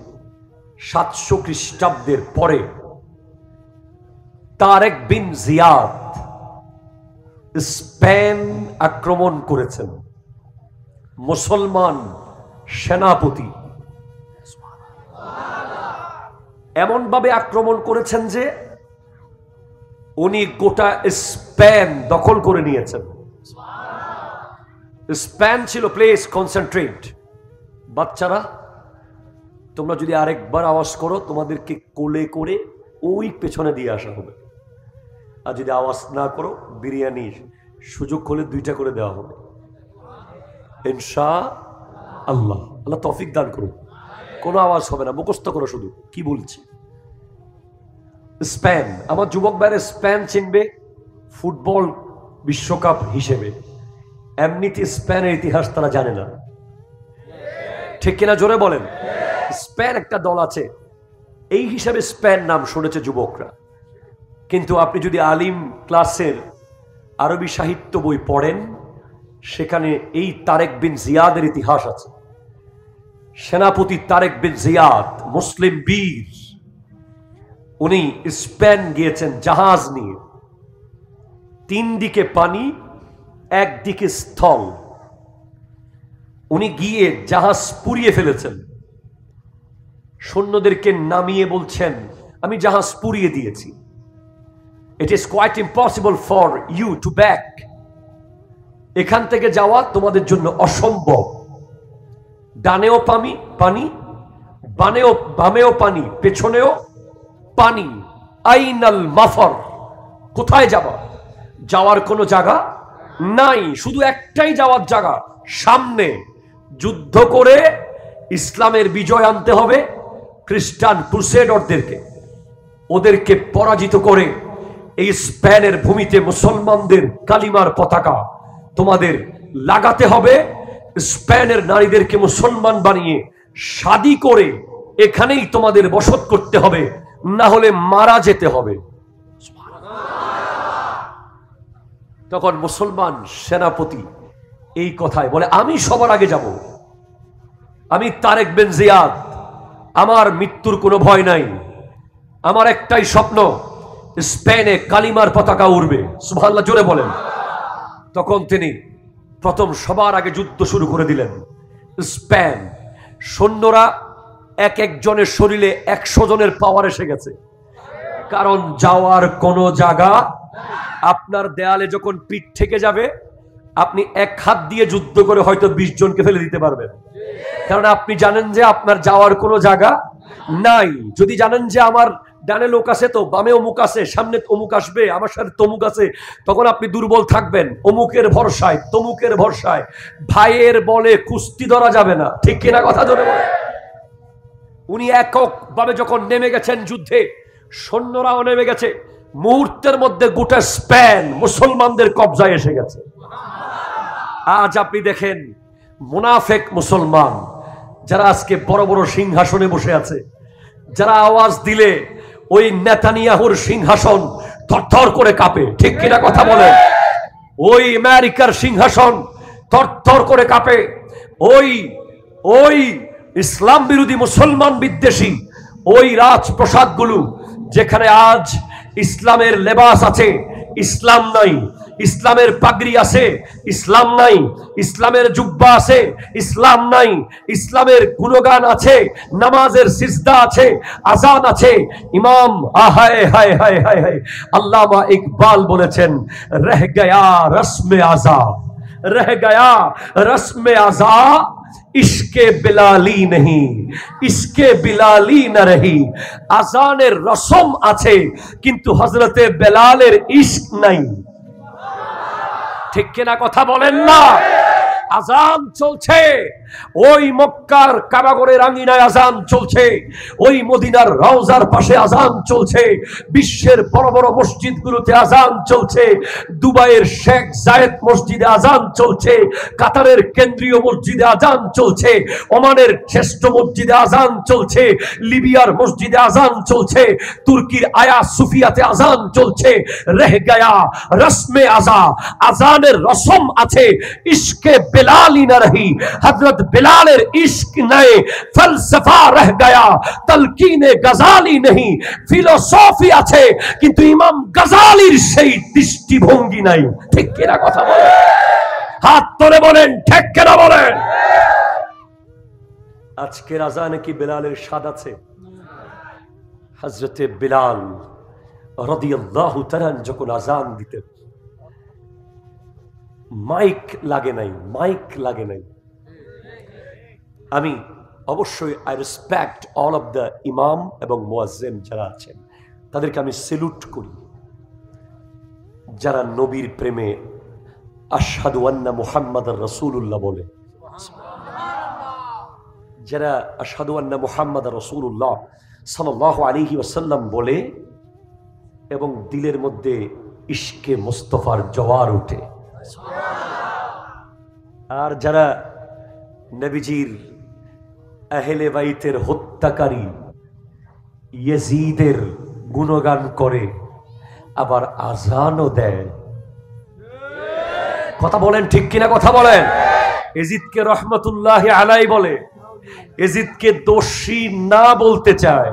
700 খ্রিস্টাব্দের পরে তারেক বিন জিয়াদ স্পেন আক্রমণ করেছেন। মুসলমান সেনাপতি এমন ভাবে আক্রমণ করেছেন যে উনি গোটা স্পেন দখল করে নিয়েছেন। স্পেন ছিল প্লেস কনসেন্ট্রেট। বাচ্চারা, তোমরা যদি আরেকবার আওয়াজ করো, তোমাদেরকে কোলে করে ওই পেছনে দিয়ে আসা হবে। আর যদি আওয়াজ না করো, বিরিয়ানির সুযোগ হলে 2টা করে দেওয়া হবে ইনশাআল্লাহ। আল্লাহ তৌফিক দান করুন। কোনো আওয়াজ হবে না, মুখস্থ করো শুধু কি বলছি। স্পেন, আমার যুবক ভাইরা স্পেন চিনবে ফুটবল বিশ্বকাপ হিসেবে। এমনিতে স্পেনের ইতিহাস তারা জানে না, ঠিক কিনা জোরে বলেন? স্পেন একটা দল আছে, এই হিসাবে স্পেন নাম শুনেছে যুবকরা। কিন্তু আপনি যদি আলিম ক্লাসের আরবি সাহিত্য বই পড়েন, সেখানে এই তারেক বিন জিয়াদের ইতিহাস আছে। সেনাপতি তারেক বিন জিয়াদ মুসলিম বীর, উনি স্পেন গিয়েছেন জাহাজ নিয়ে। 3 দিকে পানি, একদিকে স্থল। উনি গিয়ে জাহাজ পুড়িয়ে ফেলেছেন। সৈন্যদেরকে নামিয়ে বলছেন, আমি জাহাজ পুড়িয়ে দিয়েছি। It is quite impossible for you to back. এখান থেকে যাওয়া তোমাদের জন্য অসম্ভব। ডানেও পানি, বামেও পানি, পেছনেও পানি। আইনাল মাফর, কোথায় যাবা? যাওয়ার কোনো জায়গা নাই, শুধু একটাই যাওয়ার জায়গা, সামনে। যুদ্ধ করে ইসলামের বিজয় আনতে হবে। খ্রিস্টান ক্রুসেডারদেরকে, ওদেরকে পরাজিত করে এই স্পেনের ভূমিতে মুসলমানদের কালিমার পতাকা তোমাদের লাগাতে হবে। স্পেনের নারীদেরকে মুসলমান বানিয়ে শাদী করে এখানেই তোমাদের বসত করতে হবে, না হলে মারা যেতে হবে। তখন মুসলমান সেনাপতি এই কথায় বলে, আমি সবার আগে যাব। আমি তারেক বিন জিয়াদ, আমার মৃত্যুর কোনো ভয় নাই। আমার একটাই স্বপ্ন, স্পেনে কালিমার পতাকা উড়বে। সুবহানাল্লাহ জোরে বলেন। তখন তিনি প্রথম সবার আগে যুদ্ধ শুরু করে দিলেন। স্পেন সৈন্যরা এক একজনের শরীরে 100 জনের পাওয়ার এসে গেছে, কারণ যাওয়ার কোনো জায়গা। আপনার দেয়ালে যখন পিঠ থেকে যাবে, আপনি এক হাত দিয়ে যুদ্ধ করে হয়তো 20 জনকে ফেলে দিতে পারবেন, কারণ আপনি জানেন যে আপনার যাওয়ার কোনো জায়গা নাই। যদি জানেন যে আমার ডানে লোক আছে, তো বামে অমুক আছে, সামনে অমুক আসবে, আমার সাথে তমুক আছে, তখন আপনি দুর্বল থাকবেন অমুকের ভরসায়, তমুকের ভরসায়। ভাইয়ের বলে কুস্তি ধরা যাবে না, ঠিক কিনা কথা জোরে বলে। উনি এককভাবে যখন নেমে গেছেন যুদ্ধে, সৈন্যরাও নেমে গেছে। মুহূর্তের মধ্যে গোটা স্পেন মুসলমানদের কবজায় এসে গেছে। আজ আপনি দেখেন মুনাফেক মুসলমান যারা আজকে বড় বড় সিংহাসনে বসে আছে, যারা আওয়াজ দিলে ওই নেতানিয়াহুর সিংহাসন থরথর করে কাঁপে, ঠিক কিনা কথা বলে? ওই আমেরিকার সিংহাসন থরথর করে কাঁপে। ওই ওই ইসলাম বিরোধী মুসলমান বিদ্বেষী ওই রাজপ্রসাদগুলো, যেখানে আজ ইসলামের লেবাস আছে, ইসলাম নাই, ইসলামের পাগড়ি আছে, ইসলাম নাই, ইসলামের জুব্বা আছে, ইসলাম নাই, ইসলামের গুণগান আছে, নামাজের সিজদা আছে, আজান আছে, ইমাম আহায় হায় হায় হায় হায়, আল্লামা ইকবাল বলেছেন, রহ গয়া রসমে আজা, রহ গয়া রসমে আজা, ইশকে বিলালি नहीं, ইশকে বিলালি না রহি। আজানের রসম আছে কিন্তু হযরতে বেলালের ইশক নাই, ঠিক কিনা কথা বলেন না? আজান চলছে, ওই মক্কার কাবাগরের আঙ্গিনায় আজান চলছে, ওই মদিনার রওজার পাশে আজান চলছে, বিশ্বের বড় বড় মসজিদগুলোতে আজান চলছে, দুবাইয়ের শেখ জায়েদ মসজিদে আজান চলছে, কাতারের কেন্দ্রীয় মসজিদে আজান চলছে, ওমানের শ্রেষ্ঠ মসজিদে আজান চলছে, লিবিয়ার মসজিদে আজান চলছে, তুর্কির আয়া সুফিয়াতে আজান চলছে। রহ গয়া রসমে আজা, আজানের রসম আছে, ইশকে বেলালি না রহি। হযরত বেলালের ইশক নাই, ফলসফা রহ গয়া, তলকিনে গজালি नहीं, ফিলোসফি আছে কিন্তু ইমাম গজালির সেই দৃষ্টিভঙ্গি নাই, ঠিক কিনা কথা বলেন? হাত তুলে বলেন ঠিক কিনা বলেন? আজকের আজানে কি বেলালের স্বাদ আছে? হযরতে বেলাল রাদিয়াল্লাহু তাআলা যখন আজান দিতেন, মাইক লাগে নাই, মাইক লাগে নাই। আমি অবশ্যই I respect all of the ইমাম এবং মুয়াজ্জিন যারা আছেন, তাদেরকে আমি সেলুট করি, যারা নবীর প্রেমে আশহাদু আন্না মুহাম্মাদার রাসূলুল্লাহ বলে, যারা আশহাদু আন্না মুহাম্মাদার রাসূলুল্লাহ সাল্লাল্লাহু আলাইহি ওয়াসাল্লাম বলে এবং দিলের মধ্যে ইশকে মুস্তাফার জোয়ার ওঠে। আর যারা নবীজির আহলে বাইতের হত্যাকারী ইয়াজিদের গুণগান করে, আবার আজানও দেয়, কথা বলেন ঠিক কিনা কথা বলেন? ইয়াজিদকে রহমতুল্লাহি আলাইহি বলে, ইয়াজিদকে দোষী না বলতে চায়,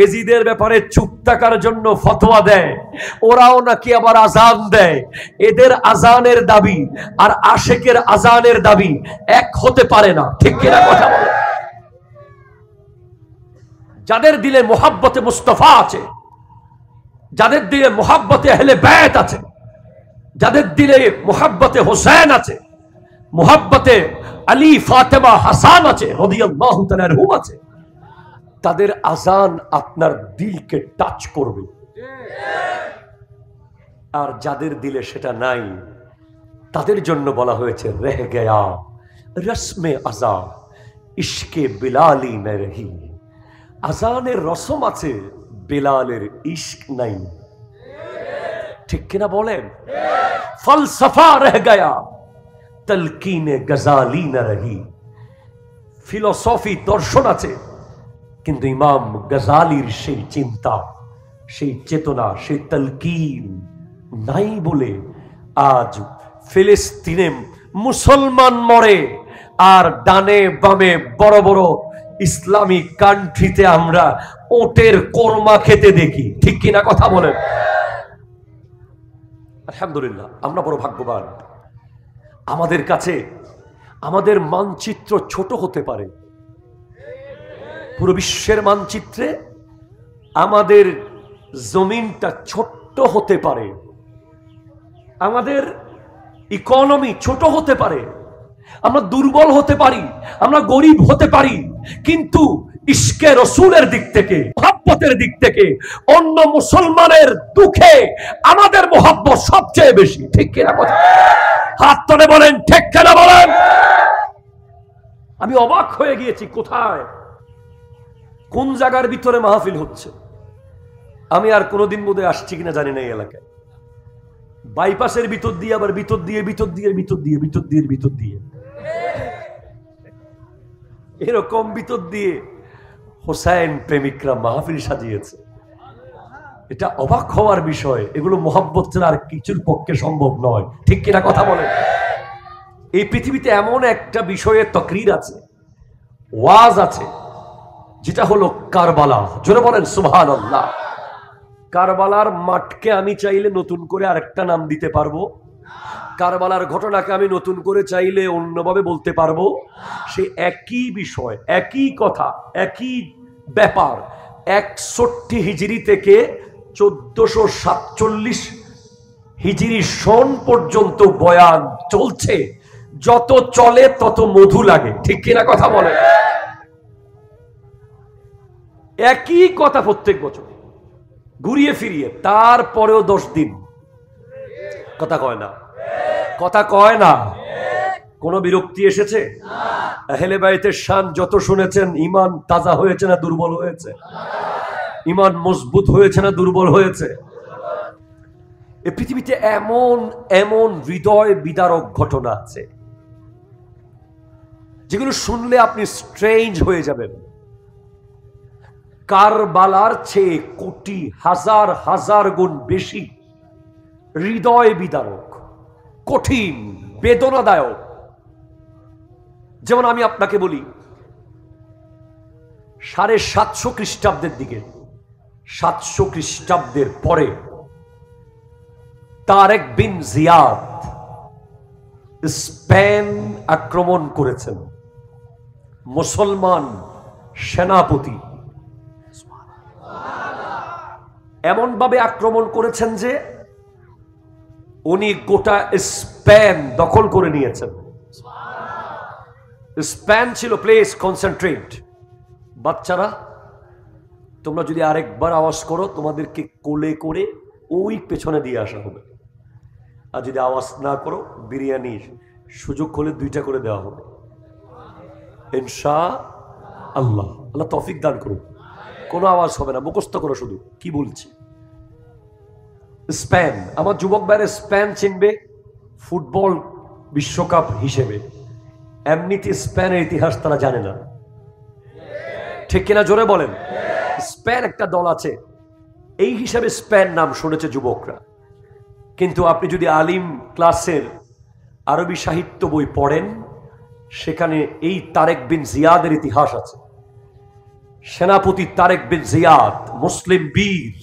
ইয়াজিদের ব্যাপারে চুপ থাকার জন্য ফতোয়া দেয়, ওরাও নাকি আবার আজান দেয়। এদের আজানের দাবি আর আশেকের আজানের দাবি এক হতে পারে না, ঠিক কিনা কথা বলে? যাদের দিলে মুহাব্বতে মুস্তাফা আছে, যাদের দিলে মুহাব্বতে আহলে বাইত আছে, যাদের দিলে মুহাব্বতে হোসেন আছে, মুহাব্বতে আলী ফাতেমা হাসান আছে, রাদিয়াল্লাহু তাআলা আনহুম আছে, তাদের আজান আপনার দিলকে টাচ করবে। আর যাদের দিলে সেটা নাই, তাদের জন্য বলা হয়েছে রহ গয়া রসমে আজা, ইশকে বিলালি না রহি। আজানের রসম আছে, বেলালের ইশক নাই, ঠিক কিনা বলেন? ফলসফা রহ গয়া, তলকিনে গজালি না রহি। ফিলোসফি দর্শন আছে কিন্তু ইমাম গজালির সেই চিন্তা, সেই চেতনা, সেই তলকিন নাই বলে আজ ফিলিস্তিনে মুসলমান মরে, আর ডানে বামে বড় বড় ইসলামিক কান্ট্রিতে আমরা ওটের কোরমা খেতে দেখি, ঠিক কিনা কথা বলেন? আলহামদুলিল্লাহ, আমরা বড় ভাগ্যবান। আমাদের কাছে আমাদের মানচিত্র ছোট হতে পারে, পুরো বিশ্বের মানচিত্রে আমাদের জমিনটা ছোট্ট হতে পারে, আমাদের ইকোনমি ছোট হতে পারে, আমরা দুর্বল হতে পারি, আমরা গরিব হতে পারি, কিন্তু ইশকে রসুলের দিক থেকে, মুহাব্বতের দিক থেকে অন্য মুসলমানের দুঃখে আমাদের মুহাব্বত সবচেয়ে বেশি, ঠিক কিনা কথা? হাত তুলে বলেন ঠিক কিনা বলেন? আমি অবাক হয়ে গিয়েছি, কোথায় কোন জায়গার ভিতরে মাহফিল হচ্ছে। আমি আর কোনোদিন বোধহয় আসছি কিনা জানি না এই এলাকায়। বাইপাসের ভিতর দিয়ে, আবার ভিতর দিয়ে, ভিতর দিয়ে, ভিতর দিয়ে, ভিতর দিয়ে, ভিতর দিয়ে এরকম ভিতর দিয়ে হোসাইন প্রেমিকরা মাহফিল সাজিয়েছে। এটা অবাক হওয়ার বিষয়। এগুলো মোহাব্বত ছাড়া আর কিছুর পক্ষে সম্ভব নয়, ঠিক কিনা কথা বলেন? এই পৃথিবীতে এমন একটা বিষয়ে তকরির আছে, ওয়াজ আছে, যেটা হলো কারবালা। জোরে বলেন সুবহানাল্লাহ। কারবালার মাঠকে আমি চাইলে নতুন করে আরেকটা নাম দিতে পারবো, কারবালার ঘটনাকে আমি নতুন করে চাইলে অন্যভাবে বলতে পারবো। সে একই বিষয়, একই কথা, একই ব্যাপার 61 হিজরি থেকে 1447 হিজরি সন পর্যন্ত বয়ান চলছে। যত চলে তত মধু লাগে, ঠিক কিনা কথা বলে? একই কথা প্রত্যেক বছর ঘুরিয়ে ফিরিয়ে, তারপরেও 10 দিন কথা কয় না, কথা কয় না। কোন বিরক্তি এসেছে? আহলে বাইতের শান যত শুনেছেন, ইমান তাজা হয়েছে না দুর্বল হয়েছে? ইমান মজবুত হয়েছে না দুর্বল হয়েছে? এই পৃথিবীতে এমন এমন হৃদয় বিদারক ঘটনা আছে যেগুলো শুনলে আপনি স্ট্রেঞ্জ হয়ে যাবেন। কারবালার চেয়ে কোটি হাজার হাজার গুণ বেশি হৃদয় বিদারক, কঠিন, বেদনাদায়ক। যেমন আমি আপনাকে বলি, 750 খ্রিস্টাব্দের দিকে, 700 খ্রিস্টাব্দের পরে তারেক বিন জিয়াদ স্পেন আক্রমণ করেছেন। মুসলমান সেনাপতি এমন ভাবে আক্রমণ করেছেন যে উনি গোটা স্পেন দখল করে নিয়েছেন। স্পেন ছিল প্লেস কনসেন্ট্রেট। বাচ্চারা, তোমরা যদি আরেকবার আওয়াজ করো, তোমাদেরকে কোলে করে ওই পেছনে দিয়ে আসা হবে। আর যদি আওয়াজ না করো, বিরিয়ানির সুযোগ হলে 2টা করে দেওয়া হবে ইনশাআল্লাহ। আল্লাহ তৌফিক দান করুন। কোনো আওয়াজ হবে না, মুখস্থ করো শুধু কি বলছি। স্পেন, আমার যুবক ভাইরা স্পেন চিনবে ফুটবল বিশ্বকাপ হিসেবে। এমনিতে স্পেনের ইতিহাস তারা জানে না, ঠিক কিনা জোরে বলেন? স্পেন একটা দল আছে, এই হিসাবে স্পেন নাম শুনেছে যুবকরা। কিন্তু আপনি যদি আলিম ক্লাসের আরবি সাহিত্য বই পড়েন, সেখানে এই তারেক বিন জিয়াদের ইতিহাস আছে। সেনাপতি তারেক বিন জিয়াদ মুসলিম বীর,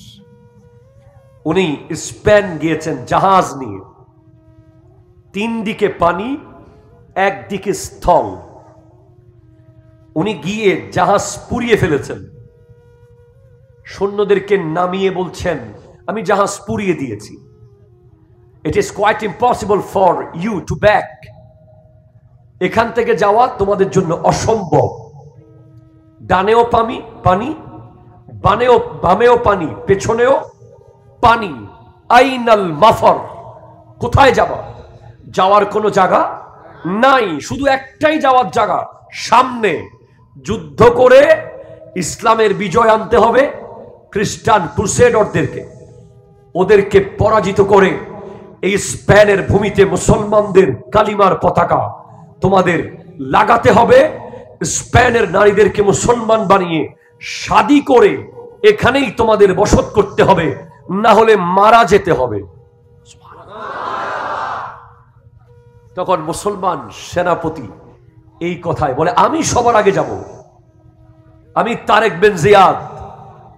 উনি স্পেন গিয়েছেন জাহাজ নিয়ে। 3 দিকে পানি, একদিকে স্থল। উনি গিয়ে জাহাজ পুড়িয়ে ফেলেছেন। সৈন্যদেরকে নামিয়ে বলছেন, আমি জাহাজ পুড়িয়ে দিয়েছি। It is quite impossible for you to back. এখান থেকে যাওয়া তোমাদের জন্য অসম্ভব। ডানেও পানি, বামেও পানি, পেছনেও পানি। আইনাল মাফর, কোথায় যাবা? যাওয়ার কোনো জায়গা নাই, শুধু একটাই যাওয়ার জায়গা, সামনে। যুদ্ধ করে ইসলামের বিজয় আনতে হবে। খ্রিস্টান ক্রুসেডারদেরকে, ওদেরকে পরাজিত করে এই স্পেনের ভূমিতে মুসলমানদের কালিমার পতাকা তোমাদের লাগাতে হবে। স্পেনের নারীদেরকে মুসলমান বানিয়ে শাদী করে এখানেই তোমাদের বসত করতে হবে, না হলে মারা যেতে হবে। তখন মুসলমান সেনাপতি এই কথায় বলে, আমি সবার আগে যাব। আমি তারেক বিন জিয়াদ,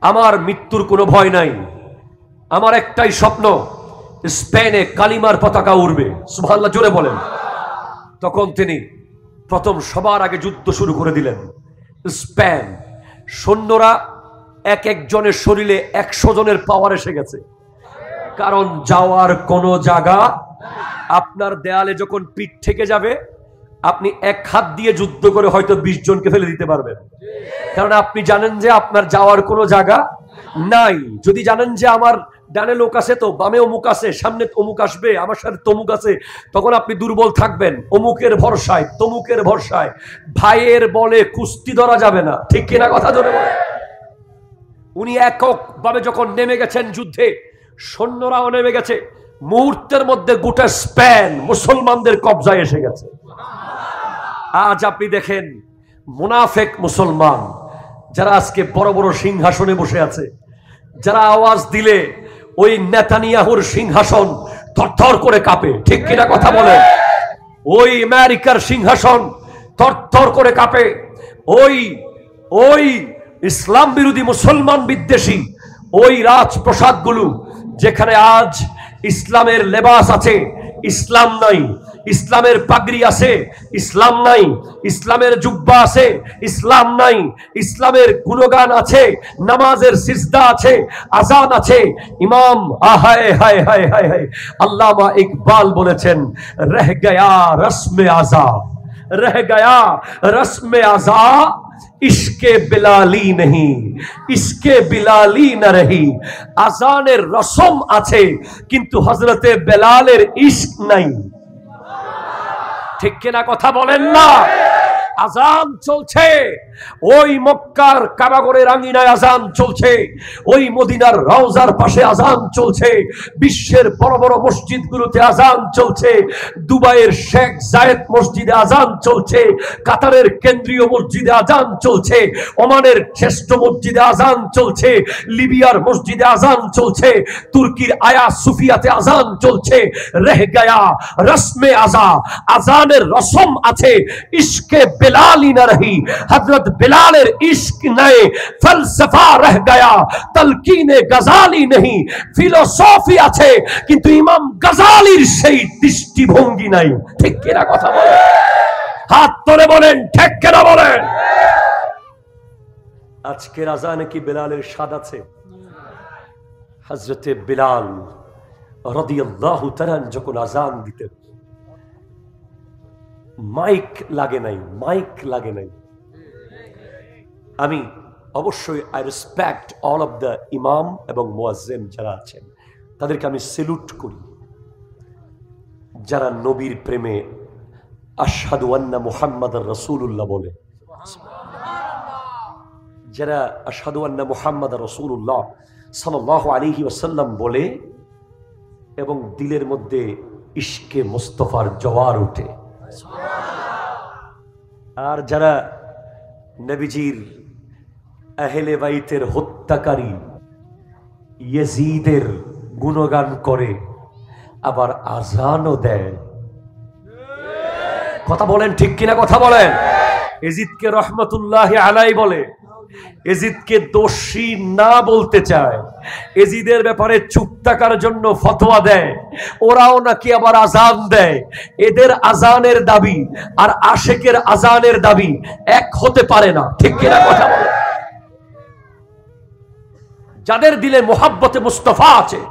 আমার মৃত্যুর কোনো ভয় নাই। আমার একটাই স্বপ্ন, স্পেনে কালিমার পতাকা উড়বে। সুবহানাল্লাহ জোরে বলেন। তখন তিনি প্রথম সবার আগে যুদ্ধ শুরু করে দিলেন। স্পেন সৈন্যরা এক একজনের শরীরে 100 জনের পাওয়ার এসে গেছে, কারণ যাওয়ার কোনো জায়গা। আপনার দেয়ালে যখন পিঠ থেকে যাবে, আপনি এক হাত দিয়ে যুদ্ধ করে হয়তো 20 জনকে ফেলে দিতে পারবেন, কারণ আপনি জানেন যে আপনার যাওয়ার কোনো জায়গা নাই। যদি জানেন যে আমার ডানে লোক আছে, তো বামে অমুক আছে, সামনে অমুক আসবে, আমার সাথে তমুক আছে, তখন আপনি দুর্বল থাকবেন অমুকের ভরসায়, তমুকের ভরসায়। ভাইয়ের বলে কুস্তি ধরা যাবে না, ঠিক কিনা কথা জোরে বলে। উনি এককভাবে যখন নেমে গেছেন যুদ্ধে, সৈন্যরাও নেমে গেছে। মুহূর্তের মধ্যে গোটা স্পেন মুসলমানদের কবজায় এসে গেছে। আজ আপনি দেখেন মুনাফেক মুসলমান যারা আজকে বড় বড় সিংহাসনে বসে আছে, যারা আওয়াজ দিলে ওই নেতানিয়াহুর সিংহাসন থরথর করে কাঁপে, ঠিক কিনা কথা বলে? ওই আমেরিকার সিংহাসন থরথর করে কাঁপে। ওই ওই ইসলাম বিরোধী মুসলমান বিদ্বেষী ওই রাজপ্রসাদগুলো, যেখানে আজ ইসলামের লেবাস আছে, ইসলাম নাই, ইসলামের পাগড়ি আছে, ইসলাম নাই, ইসলামের জুব্বা আছে, ইসলাম নাই, ইসলামের গুণগান আছে, নামাজের সিজদা আছে, আজান আছে, ইমাম আহায় হায় হায় হায় হায়, আল্লামা ইকবাল বলেছেন, রহ গয়া রসমে আজা, রহ গয়া রসমে আজা, ইশকে বিলালি नहीं, ইশকে বিলালি না রহি। আজানের রসম আছে কিন্তু হযরতে বেলালের ইশক নাই, ঠিক কিনা কথা বলেন না? আজান চলছে, ওই মক্কার কাবাগরের আঙ্গিনায় আজান চলছে, ওই মদিনার রওজার পাশে আজান চলছে, বিশ্বের বড় বড় মসজিদগুলোতে আজান চলছে, দুবাইয়ের শেখ জায়েদ মসজিদে আজান চলছে, কাতারের কেন্দ্রীয় মসজিদে আজান চলছে, ওমানের শ্রেষ্ঠ মসজিদে আজান চলছে, লিবিয়ার মসজিদে আজান চলছে, তুর্কির আয়া সুফিয়াতে আজান চলছে। রহ গয়া রসমে আজা, আজানের রসম আছে, ইশকে বেলালি না রহি। হযরত বেলালের ইশক নাই, ফলসফা রহ গয়া, তলকিনে গজালি नहीं, ফিলোসফি আছে কিন্তু ইমাম গজালির সেই দৃষ্টিভঙ্গি নাই, ঠিক কিনা কথা বলেন? হাত তুলে বলেন ঠিক কিনা বলেন? আজকের আজানে কি বেলালের স্বাদ আছে? হযরতে বেলাল রাদিয়াল্লাহু তাআলা যখন আজান দিতেন, মাইক লাগে নাই, মাইক লাগে নাই। আমি অবশ্যই I respect all of the ইমাম এবং মুয়াজ্জিন যারা আছেন, তাদেরকে আমি সেলুট করি, যারা নবীর প্রেমে আশহাদু আন্না মুহাম্মাদার রাসূলুল্লাহ বলে, যারা আশহাদু আন্না মুহাম্মাদার রাসূলুল্লাহ সাল্লাল্লাহু আলাইহি ওয়াসাল্লাম বলে এবং দিলের মধ্যে ইশকে মুস্তাফার জোয়ার ওঠে। আর যারা নবীজির আহলে বাইতের হত্যাকারী ইয়াজিদের গুণগান করে, আবার আজানও দেয়। কথা বলেন ঠিক কিনা কথা বলেন? ইয়াজিদকে রহমতুল্লাহি আলাইহি বলে, ইয়াজিদকে দোষী না বলতে চায়, ইয়াজিদের ব্যাপারে চুপ থাকার জন্য ফতোয়া দেয়, ওরাও নাকি আবার আজান দেয়। এদের আজানের দাবি আর আশেকের আজানের দাবি এক হতে পারে না, ঠিক কিনা কথা বলে? যাদের দিলে মুহাব্বতে মুস্তাফা আছে,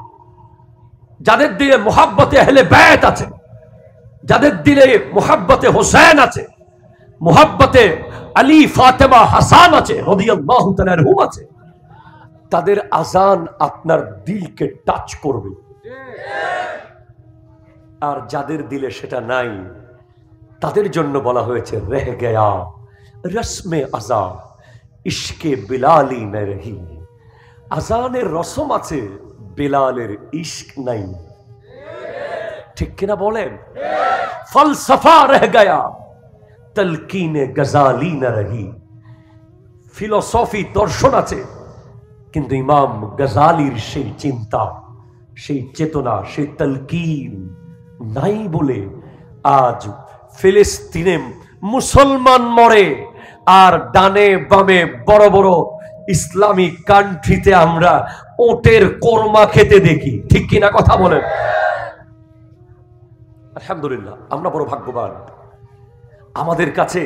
যাদের দিলে মুহাব্বতে আহলে বাইত আছে, যাদের দিলে মুহাব্বতে হোসেন আছে, মুহাব্বতে আলী ফাতেমা হাসান আছে, রাদিয়াল্লাহু তাআলা আনহুম আছে, তাদের আজান আপনার দিলকে টাচ করবে। আর যাদের দিলে সেটা নাই, তাদের জন্য বলা হয়েছে রহ গয়া রসমে আজা, ইশকে বিলালি না রহি। আজানের রসম আছে, বেলালের ইশক নাই, ঠিক কিনা বলেন? ফলসফা রহ গয়া, তলকিনে গজালি না রহি। ফিলোসফি দর্শন আছে কিন্তু ইমাম গজালির সেই চিন্তা, সেই চেতনা, সেই তলকিন নাই বলে আজ ফিলিস্তিনে মুসলমান মরে, আর ডানে বামে বড় বড় ইসলামিক কান্ট্রিতে আমরা ওটের কোরমা খেতে দেখি, ঠিক কিনা কথা বলেন? আলহামদুলিল্লাহ, আমরা বড় ভাগ্যবান। আমাদের কাছে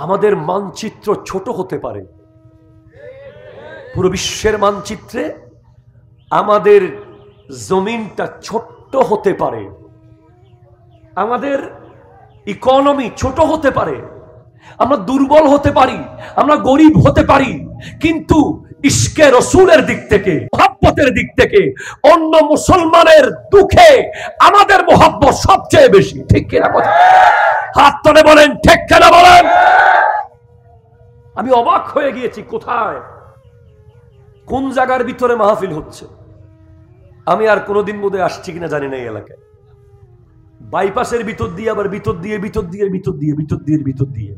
আমাদের মানচিত্র ছোট হতে পারে, পুরো বিশ্বের মানচিত্রে আমাদের জমিনটা ছোট্ট হতে পারে, আমাদের ইকোনমি ছোট হতে পারে, আমরা দুর্বল হতে পারি, আমরা গরিব হতে পারি, কিন্তু ইশকে রসুলের দিক থেকে, মুহাব্বতের দিক থেকে অন্য মুসলমানের দুঃখে আমাদের মুহাব্বত সবচেয়ে বেশি, ঠিক কিনা কথা? হাত তুলে বলেন ঠিক কিনা বলেন? আমি অবাক হয়ে গিয়েছি, কোথায় কোন জায়গার ভিতরে মাহফিল হচ্ছে। আমি আর কোনোদিন বোধহয় আসছি কিনা জানি না এই এলাকায়। বাইপাসের ভিতর দিয়ে, আবার ভিতর দিয়ে, ভিতর দিয়ে, ভিতর দিয়ে, ভিতর দিয়ে, ভিতর দিয়ে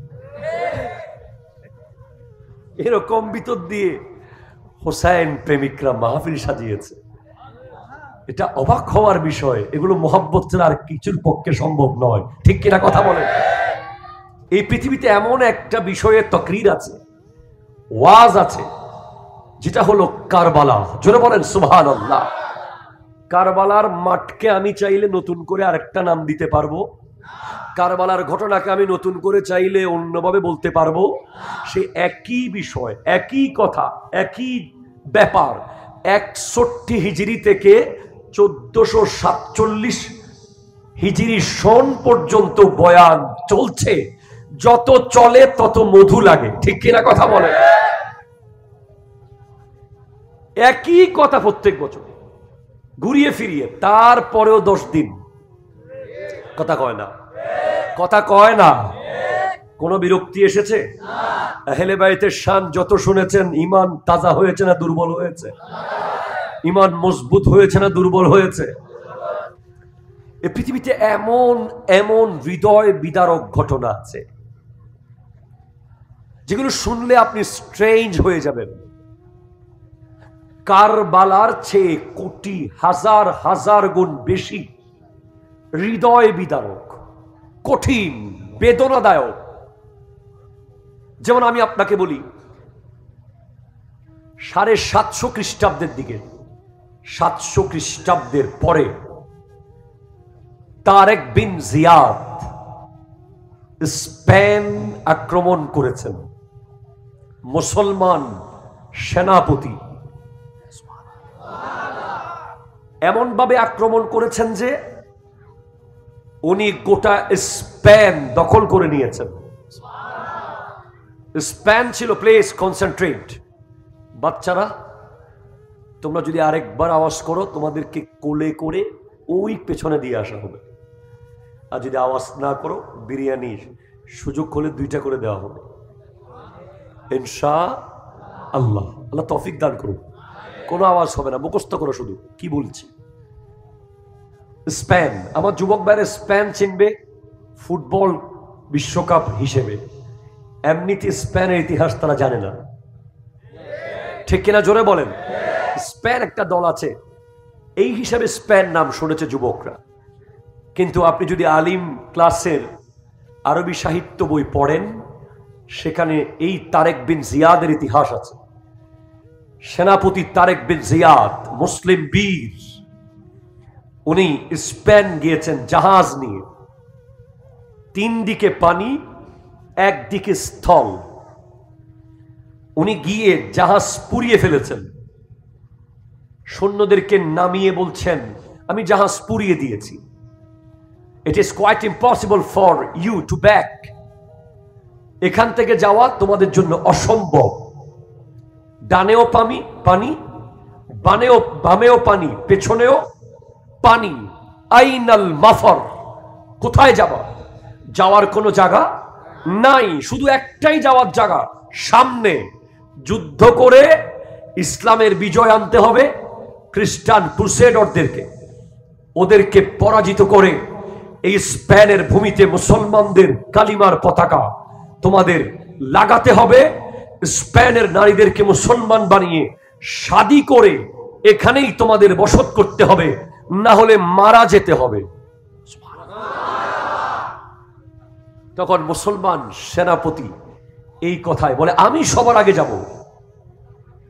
এরকম ভিতর দিয়ে হোসাইন প্রেমিকরা মাহফিল সাজিয়েছে। এটা অবাক হওয়ার বিষয়। এগুলো মোহাব্বত ছাড়া আর কিছুর পক্ষে সম্ভব নয়, ঠিক কিনা কথা বলেন? এই পৃথিবীতে এমন একটা বিষয়ে তকরির আছে, ওয়াজ আছে, যেটা হলো কারবালা। জোরে বলেন সুবহানাল্লাহ। কারবালার মাঠকে আমি চাইলে নতুন করে আরেকটা নাম দিতে পারবো, কারবালার ঘটনাকে আমি নতুন করে চাইলে অন্যভাবে বলতে পারবো। সে একই বিষয়, একই কথা, একই ব্যাপার 61 হিজরি থেকে 1447 হিজরি সন পর্যন্ত বয়ান চলছে। যত চলে তত মধু লাগে, ঠিক কিনা কথা বলে? একই কথা প্রত্যেক বছর ঘুরিয়ে ফিরিয়ে, তারপরেও 10 দিন কথা কয় না, কথা কয় না। কোন বিরক্তি এসেছে? আহলে বাইতের শান যত শুনেছেন, ইমান তাজা হয়েছে না দুর্বল হয়েছে? ইমান মজবুত হয়েছে না দুর্বল হয়েছে? এই পৃথিবীতে এমন এমন হৃদয় বিদারক ঘটনা আছে যেগুলো শুনলে আপনি স্ট্রেঞ্জ হয়ে যাবেন। কারবালার চেয়ে কোটি হাজার হাজার গুণ বেশি হৃদয় বিদারক, কঠিন, বেদনাদায়ক। যেমন আমি আপনাকে বলি, 750 খ্রিস্টাব্দের দিকে, 700 খ্রিস্টাব্দের পরে তারেক বিন জিয়াদ স্পেন আক্রমণ করেছেন। মুসলমান সেনাপতি এমন ভাবে আক্রমণ করেছেন যে উনি গোটা স্পেন দখল করে নিয়েছেন। স্পেন ছিল প্লেস কনসেন্ট্রেট। বাচ্চারা, তোমরা যদি আরেকবার আওয়াজ করো, তোমাদেরকে কোলে করে ওই পেছনে দিয়ে আসা হবে। আর যদি আওয়াজ না করো, বিরিয়ানির সুযোগ হলে 2টা করে দেওয়া হবে ইনশাআল্লাহ। আল্লাহ তৌফিক দান করুন। কোনো আওয়াজ হবে না, মুখস্থ করো শুধু কি বলছি। স্পেন, আমার যুবক ভাইরা স্পেন চিনবে ফুটবল বিশ্বকাপ হিসেবে। এমনিতে স্পেনের ইতিহাস তারা জানে না, ঠিক কিনা জোরে বলেন? স্পেন একটা দল আছে, এই হিসাবে স্পেন নাম শুনেছে যুবকরা। কিন্তু আপনি যদি আলিম ক্লাসের আরবি সাহিত্য বই পড়েন, সেখানে এই তারেক বিন জিয়াদের ইতিহাস আছে। সেনাপতি তারেক বিন জিয়াদ মুসলিম বীর, উনি স্পেন গিয়েছেন জাহাজ নিয়ে। 3 দিকে পানি, একদিকে স্থল। উনি গিয়ে জাহাজ পুড়িয়ে ফেলেছেন। সৈন্যদেরকে নামিয়ে বলছেন, আমি জাহাজ পুড়িয়ে দিয়েছি। It is quite impossible for you to back. এখান থেকে যাওয়া তোমাদের জন্য অসম্ভব। ডানেও পানি, বামেও পানি, পেছনেও পানি। আইনাল মাফর, কোথায় যাবা? যাওয়ার কোনো জায়গা নাই, শুধু একটাই যাওয়ার জায়গা, সামনে। যুদ্ধ করে ইসলামের বিজয় আনতে হবে। খ্রিস্টান ক্রুসেডারদেরকে, ওদেরকে পরাজিত করে এই স্পেনের ভূমিতে মুসলমানদের কালিমার পতাকা তোমাদের লাগাতে হবে। স্পেনের নারীদেরকে মুসলমান বানিয়ে শাদী করে এখানেই তোমাদের বসত করতে হবে, না হলে মারা যেতে হবে। তখন মুসলমান সেনাপতি এই কথায় বলে, আমি সবার আগে যাব।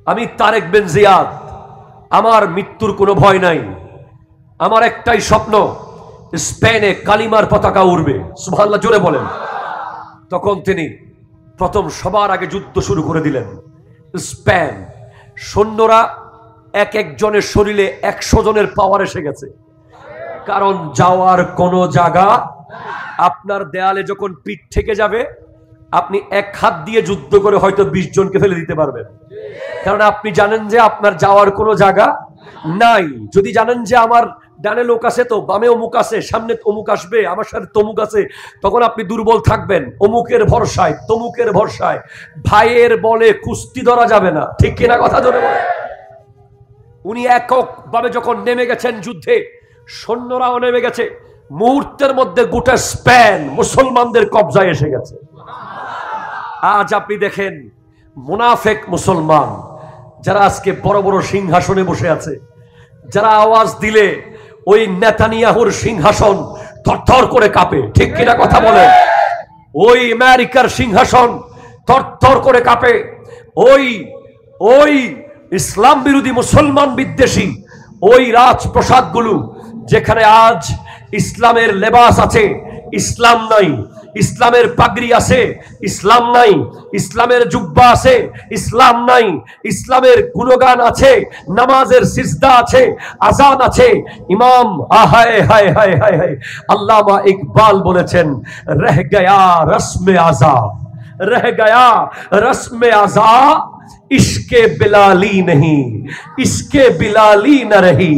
আমি তারেক বিন জিয়াদ, আমার মৃত্যুর কোনো ভয় নাই। আমার একটাই স্বপ্ন, স্পেনে কালিমার পতাকা উড়বে। সুবহানাল্লাহ জোরে বলেন। তখন তিনি প্রথম সবার আগে যুদ্ধ শুরু করে দিলেন। স্পেন সৈন্যরা এক একজনের শরীরে 100 জনের পাওয়ার এসে গেছে, কারণ যাওয়ার কোনো জায়গা। আপনার দেয়ালে যখন পিঠ থেকে যাবে, আপনি এক হাত দিয়ে যুদ্ধ করে হয়তো 20 জনকে ফেলে দিতে পারবেন, কারণ আপনি জানেন যে আপনার যাওয়ার কোনো জায়গা নাই। যদি জানেন যে আমার ডানে লোক আছে, তো বামে অমুক আছে, সামনে অমুক আসবে, আমার সাথে তমুক আছে, তখন আপনি দুর্বল থাকবেন অমুকের ভরসায়, তমুকের ভরসায়। ভাইয়ের বলে কুস্তি ধরা যাবে না, ঠিক কিনা কথা জোরে বলে। উনি এককভাবে যখন নেমে গেছেন যুদ্ধে, সৈন্যরাও নেমে গেছে। মুহূর্তের মধ্যে গোটা স্পেন মুসলমানদের কবজায় এসে গেছে। আজ আপনি দেখেন মুনাফেক মুসলমান যারা আজকে বড় বড় সিংহাসনে বসে আছে, যারা আওয়াজ দিলে ওই নেতানিয়াহুর সিংহাসন থরথর করে কাঁপে, ঠিক কিনা কথা বলে? ওই আমেরিকার সিংহাসন থরথর করে কাঁপে। ওই ওই ইসলাম বিরোধী মুসলমান বিদ্বেষী ওই রাজপ্রসাদগুলো, যেখানে আজ ইসলামের লেবাস আছে, ইসলাম নাই, ইসলামের পাগড়ি আছে, ইসলাম নাই, ইসলামের জুব্বা আছে, ইসলাম নাই, ইসলামের গুণগান আছে, নামাজের সিজদা আছে, আজান আছে, ইমাম আহায় হায় হায় হায় হায়, আল্লামা ইকবাল বলেছেন, রহ গয়া রসমে আজা, রহ গয়া রসমে আজা, ইশকে বিলালি नहीं, ইশকে বিলালি না রহি।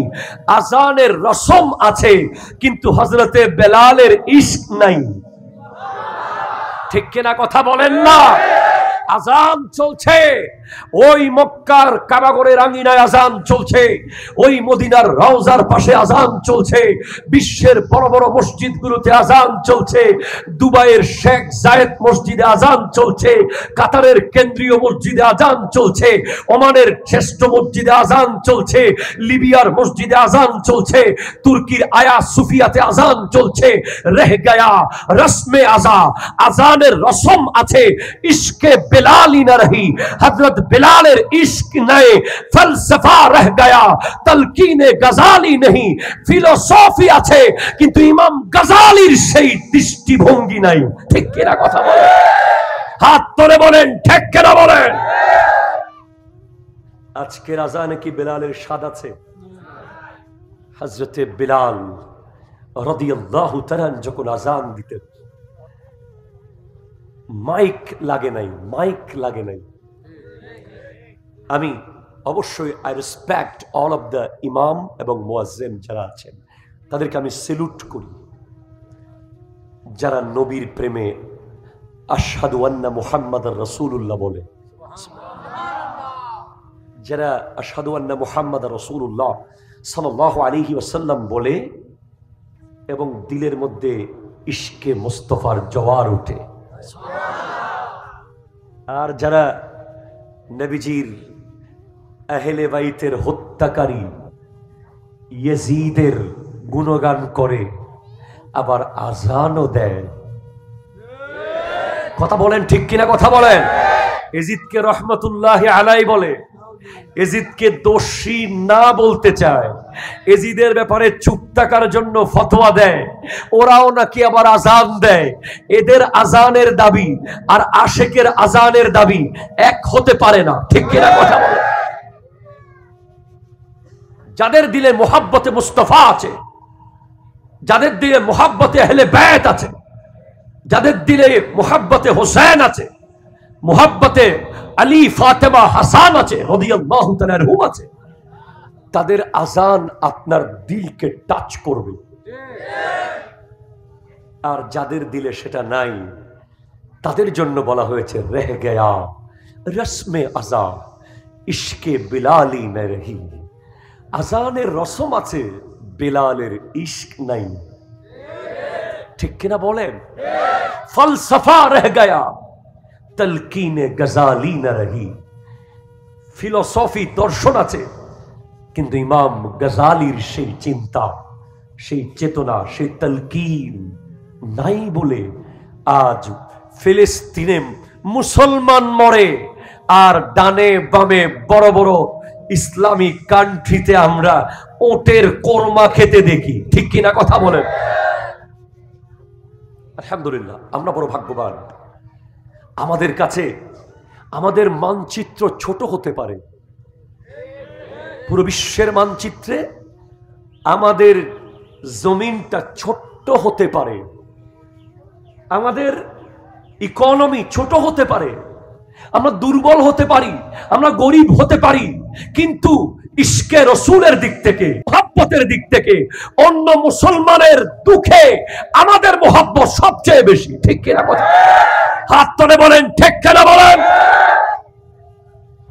আজানের রসম আছে কিন্তু হযরতে বেলালের ইশক নাই, ঠিক কিনা কথা বলেন না? আজান চলছে, ওই মক্কার কাবাগরের আঙ্গিনায় আজান চলছে, ওই মদিনার রওজার পাশে আজান চলছে, বিশ্বের বড় বড় মসজিদগুলোতে আজান চলছে, দুবাইয়ের শেখ জায়েদ মসজিদে আজান চলছে, কাতারের কেন্দ্রীয় মসজিদে আজান চলছে, ওমানের শ্রেষ্ঠ মসজিদে আজান চলছে, লিবিয়ার মসজিদে আজান চলছে, তুর্কির আয়া সুফিয়াতে আজান চলছে। রহ গয়া রসমে আজা, আজানের রসম আছে, ইশকে বেলালি না রহি। হযরত বেলালের ইশক নাই, ফলসফা রহ গয়া, তলকিনে গজালি नहीं, ফিলোসফি আছে কিন্তু ইমাম গজালির সেই দৃষ্টিভঙ্গি নাই, ঠিক কিনা কথা বলেন? হাত তুলে বলেন ঠিক কিনা বলেন? আজকের আজানে কি বেলালের স্বাদ আছে? হযরতে বেলাল রাদিয়াল্লাহু তাআলা যখন আজান দিতেন, মাইক লাগে নাই, মাইক লাগে নাই। আমি অবশ্যই I respect all of the ইমাম এবং মুয়াজ্জিন যারা আছেন, তাদেরকে আমি সেলুট করি, যারা নবীর প্রেমে আশহাদু আন্না মুহাম্মাদার রাসূলুল্লাহ বলে, যারা আশহাদু আন্না মুহাম্মাদার রাসূলুল্লাহ সাল্লাল্লাহু আলাইহি ওয়াসাল্লাম বলে এবং দিলের মধ্যে ইশকে মুস্তাফার জোয়ার ওঠে। আর যারা নবীজির আহলে বাইতের হত্যাকারী ইয়াজিদের গুণগান করে, আবার আজানও দেয়, কথা বলেন ঠিক কিনা কথা বলেন? ইয়াজিদকে রহমতুল্লাহি আলাইহি বলে, ইয়াজিদকে দোষী না বলতে চায়, ইয়াজিদের ব্যাপারে চুপ থাকার জন্য ফতোয়া দেয়, ওরাও নাকি আবার আজান দেয়। এদের আজানের দাবি আর আশেকের আজানের দাবি এক হতে পারে না, ঠিক কিনা কথা বলে? যাদের দিলে মুহাব্বতে মুস্তাফা আছে, যাদের দিলে মুহাব্বতে আহলে বাইত আছে, যাদের দিলে মুহাব্বতে হোসেন আছে, মুহাব্বতে আলী ফাতেমা হাসান আছে, রাদিয়াল্লাহু তাআলা আনহুম আছে, তাদের আজান আপনার দিলকে টাচ করবে। আর যাদের দিলে সেটা নাই, তাদের জন্য বলা হয়েছে রহ গয়া রসমে আজা, ইশকে বিলালি না রহি। আজানের রসম আছে, বেলালের ইশক নাই, ঠিক কিনা বলেন? ফলসফা রহ গয়া, তলকিনে গজালি না রহি। ফিলোসফি দর্শন আছে কিন্তু ইমাম গজালির সেই চিন্তা, সেই চেতনা, সেই তলকিন নাই বলে আজ ফিলিস্তিনে মুসলমান মরে, আর ডানে বামে বড় বড় ইসলামিক কান্ট্রিতে আমরা ওটের কোরমা খেতে দেখি, ঠিক কিনা কথা বলেন? আলহামদুলিল্লাহ, আমরা বড় ভাগ্যবান। আমাদের কাছে আমাদের মানচিত্র ছোট হতে পারে, পুরো বিশ্বের মানচিত্রে আমাদের জমিনটা ছোট্ট হতে পারে, আমাদের ইকোনমি ছোট হতে পারে, আমরা দুর্বল হতে পারি, আমরা গরিব হতে পারি, কিন্তু ইশকে রসুলের দিক থেকে, মুহাব্বতের দিক থেকে অন্য মুসলমানের দুঃখে আমাদের মুহাব্বত সবচেয়ে বেশি, ঠিক কিনা কথা? হাত তুলে বলেন ঠিক কিনা বলেন?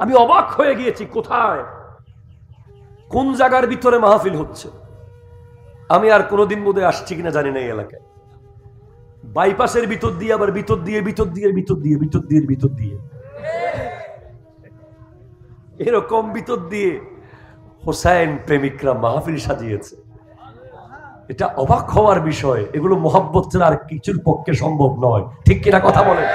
আমি অবাক হয়ে গিয়েছি, কোথায় কোন জায়গার ভিতরে মাহফিল হচ্ছে। আমি আর কোনোদিন বোধহয় আসছি কিনা জানি না এই এলাকায়। বাইপাসের ভিতর দিয়ে, আবার ভিতর দিয়ে, ভিতর দিয়ে, ভিতর দিয়ে, ভিতর দিয়ে, ভিতর দিয়ে এরকম ভিতর দিয়ে হোসাইন প্রেমিকরা মাহফিল সাজিয়েছে। এটা অবাক হওয়ার বিষয়। এগুলো মোহাব্বত ছাড়া আর কিছুর পক্ষে সম্ভব নয়। ঠিক কিনা কথা বলেন?